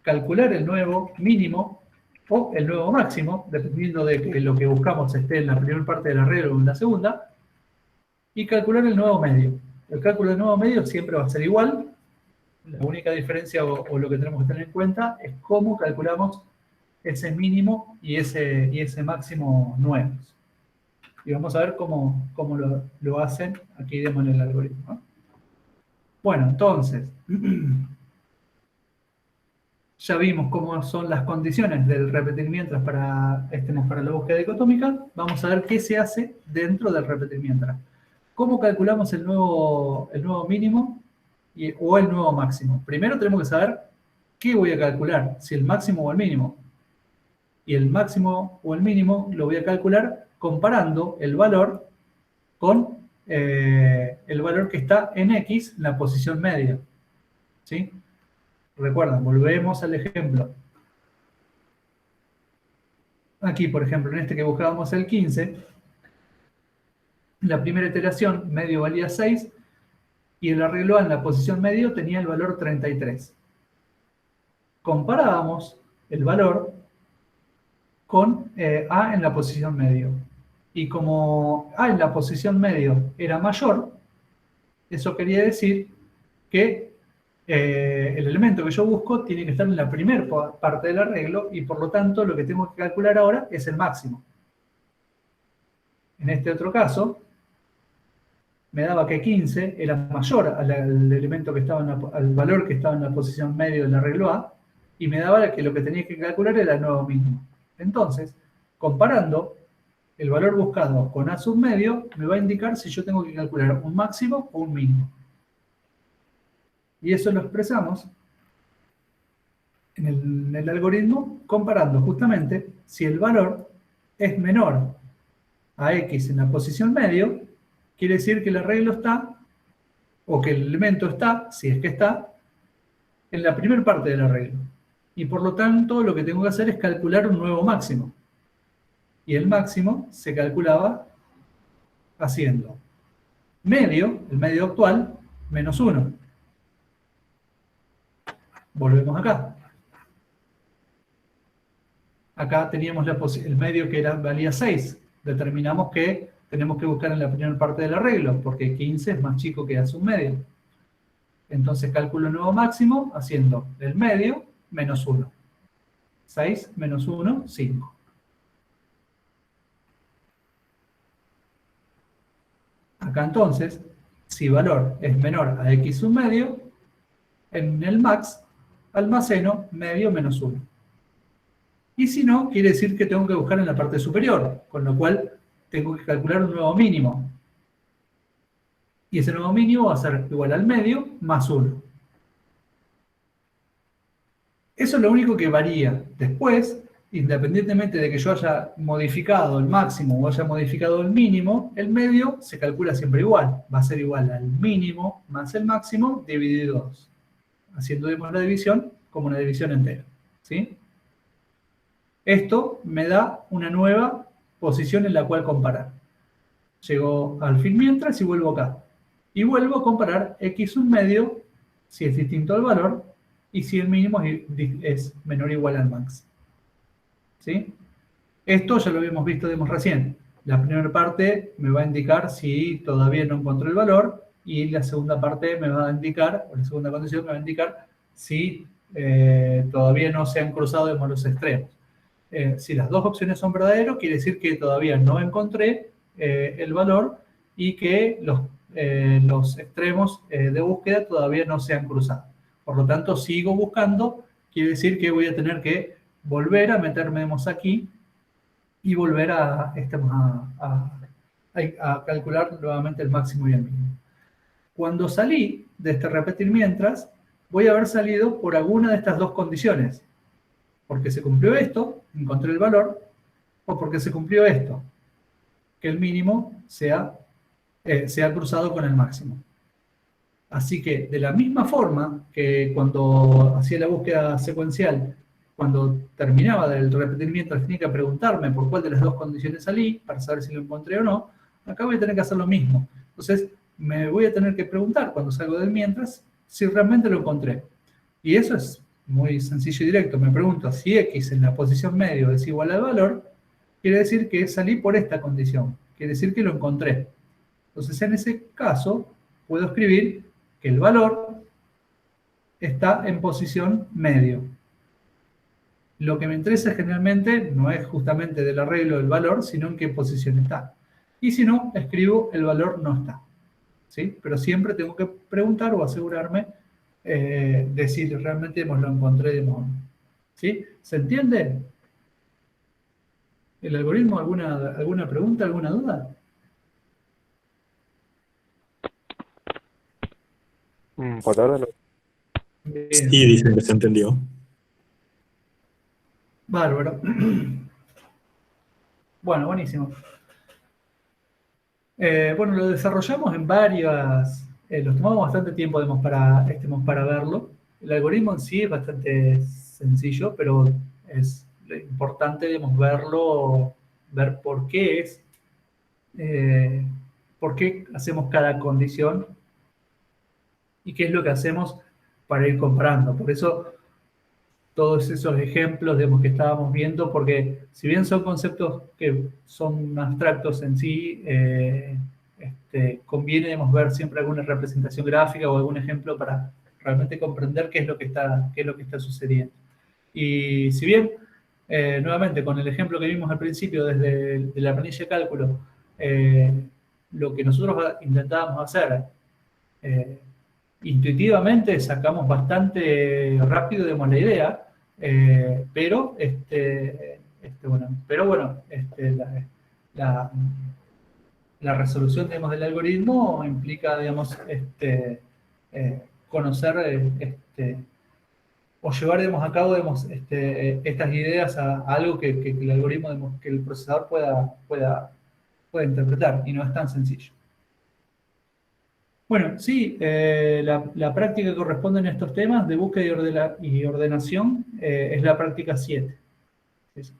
calcular el nuevo mínimo o el nuevo máximo, dependiendo de que lo que buscamos esté en la primera parte del arreglo o en la segunda, y calcular el nuevo medio. El cálculo del nuevo medio siempre va a ser igual. La única diferencia o lo que tenemos que tener en cuenta es cómo calculamos ese mínimo y ese máximo nuevos. Y vamos a ver cómo lo hacen aquí en el algoritmo, ¿no? Bueno, entonces, ya vimos cómo son las condiciones del repetir mientras para la búsqueda dicotómica. Vamos a ver qué se hace dentro del repetir mientras. ¿Cómo calculamos el nuevo mínimo o el nuevo máximo? Primero tenemos que saber qué voy a calcular, si el máximo o el mínimo. Y el máximo o el mínimo lo voy a calcular comparando el valor con el valor que está en X, en la posición media. ¿Sí? Recuerden, volvemos al ejemplo. Aquí, por ejemplo, en este que buscábamos el 15, la primera iteración, medio valía 6, y el arreglo A en la posición medio tenía el valor 33. Comparábamos el valor con A en la posición medio. Y como A en la posición medio era mayor, eso quería decir que el elemento que yo busco tiene que estar en la primera parte del arreglo y por lo tanto lo que tengo que calcular ahora es el máximo. En este otro caso, me daba que 15 era mayor al elemento que estaba al valor que estaba en la posición medio del arreglo A y me daba que lo que tenía que calcular era el nuevo mínimo. Entonces, comparando el valor buscado con A submedio, me va a indicar si yo tengo que calcular un máximo o un mínimo. Y eso lo expresamos en el algoritmo comparando justamente si el valor es menor a X en la posición medio, quiere decir que el arreglo está, o que el elemento está, si es que está, en la primera parte del arreglo. Y por lo tanto, lo que tengo que hacer es calcular un nuevo máximo. Y el máximo se calculaba haciendo medio, el medio actual, menos 1. Volvemos acá. Acá teníamos el medio que valía 6. Determinamos que tenemos que buscar en la primera parte del arreglo, porque 15 es más chico que A submedio. Entonces calculo el nuevo máximo haciendo el medio menos 1. 6 menos 1, 5. Acá entonces, si valor es menor a X submedio, en el max almaceno medio menos 1. Y si no, quiere decir que tengo que buscar en la parte superior, con lo cual tengo que calcular un nuevo mínimo. Y ese nuevo mínimo va a ser igual al medio más 1. Eso es lo único que varía. Después, independientemente de que yo haya modificado el máximo o haya modificado el mínimo, el medio se calcula siempre igual. Va a ser igual al mínimo más el máximo dividido 2. Haciendo la división como una división entera. ¿Sí? Esto me da una nueva posición en la cual comparar. Llego al fin mientras y vuelvo acá. Y vuelvo a comparar X submedio, si es distinto al valor, y si el mínimo es menor o igual al max. ¿Sí? Esto ya lo habíamos visto recién. La primera parte me va a indicar si todavía no encontré el valor, y la segunda parte me va a indicar, o la segunda condición me va a indicar si todavía no se han cruzado los extremos. Si las dos opciones son verdaderas, quiere decir que todavía no encontré el valor y que los extremos de búsqueda todavía no se han cruzado. Por lo tanto, sigo buscando, quiere decir que voy a tener que volver a meterme aquí y volver a calcular nuevamente el máximo y el mínimo. Cuando salí de este repetir mientras, voy a haber salido por alguna de estas dos condiciones. Porque se cumplió esto, encontré el valor, o porque se cumplió esto, que el mínimo sea cruzado con el máximo. Así que, de la misma forma que cuando hacía la búsqueda secuencial, cuando terminaba del repetir mientras tenía que preguntarme por cuál de las dos condiciones salí, para saber si lo encontré o no, acá voy a tener que hacer lo mismo. Entonces, me voy a tener que preguntar cuando salgo del mientras si realmente lo encontré. Y eso es muy sencillo y directo. Me pregunto si x en la posición medio es igual al valor, quiere decir que salí por esta condición, quiere decir que lo encontré. Entonces, en ese caso, puedo escribir que el valor está en posición medio. Lo que me interesa generalmente no es justamente del arreglo del valor, sino en qué posición está. Y si no, escribo el valor no está. ¿Sí? Pero siempre tengo que preguntar o asegurarme de si realmente lo encontré de modo. ¿Sí? ¿Se entiende? ¿El algoritmo? ¿Alguna pregunta, alguna duda? Por ahora no. Bien. Sí, dicen que se entendió. Bárbaro. Bueno, buenísimo. Bueno, lo desarrollamos en varias... nos tomamos bastante tiempo para verlo. El algoritmo en sí es bastante sencillo, pero es importante verlo, ver por qué por qué hacemos cada condición y qué es lo que hacemos para ir comparando. Por eso, todos esos ejemplos que estábamos viendo, porque si bien son conceptos que son abstractos en sí, conviene ver siempre alguna representación gráfica o algún ejemplo para realmente comprender qué es lo que está sucediendo. Y si bien, nuevamente, con el ejemplo que vimos al principio desde la planilla de cálculo, lo que nosotros intentábamos hacer, intuitivamente sacamos bastante rápido la idea, pero la resolución del algoritmo implica conocer o llevar a cabo estas ideas a algo que el algoritmo, que el procesador pueda interpretar, y no es tan sencillo. Bueno, sí, la práctica que corresponde en estos temas de búsqueda y ordenación es la práctica 7. ¿Sí?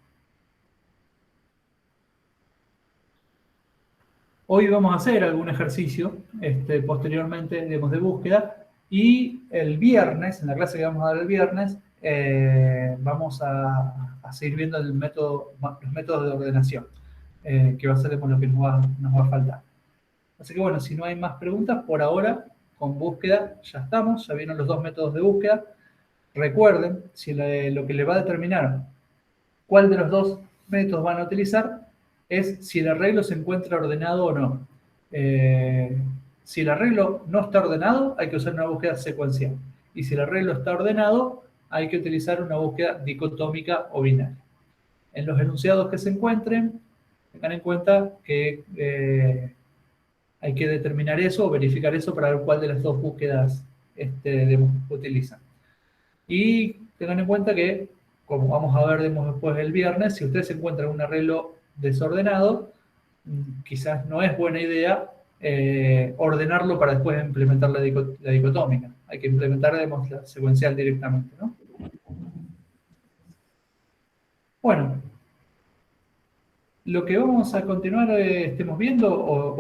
Hoy vamos a hacer algún ejercicio posteriormente de búsqueda, y el viernes, en la clase que vamos a dar el viernes, vamos a seguir viendo los métodos de ordenación, que va a ser lo que nos va a faltar. Así que bueno, si no hay más preguntas, por ahora, con búsqueda ya estamos, ya vieron los dos métodos de búsqueda. Recuerden, si lo que le va a determinar cuál de los dos métodos van a utilizar es si el arreglo se encuentra ordenado o no. Si el arreglo no está ordenado, hay que usar una búsqueda secuencial. Y si el arreglo está ordenado, hay que utilizar una búsqueda dicotómica o binaria. En los enunciados que se encuentren, tengan en cuenta que hay que determinar eso o verificar eso para ver cuál de las dos búsquedas utilizan. Y tengan en cuenta que, como vamos a ver después el viernes, si ustedes encuentran un arreglo desordenado, quizás no es buena idea ordenarlo para después implementar la dicotómica. Hay que implementar la secuencial directamente, ¿no? Bueno, lo que vamos a continuar estemos viendo,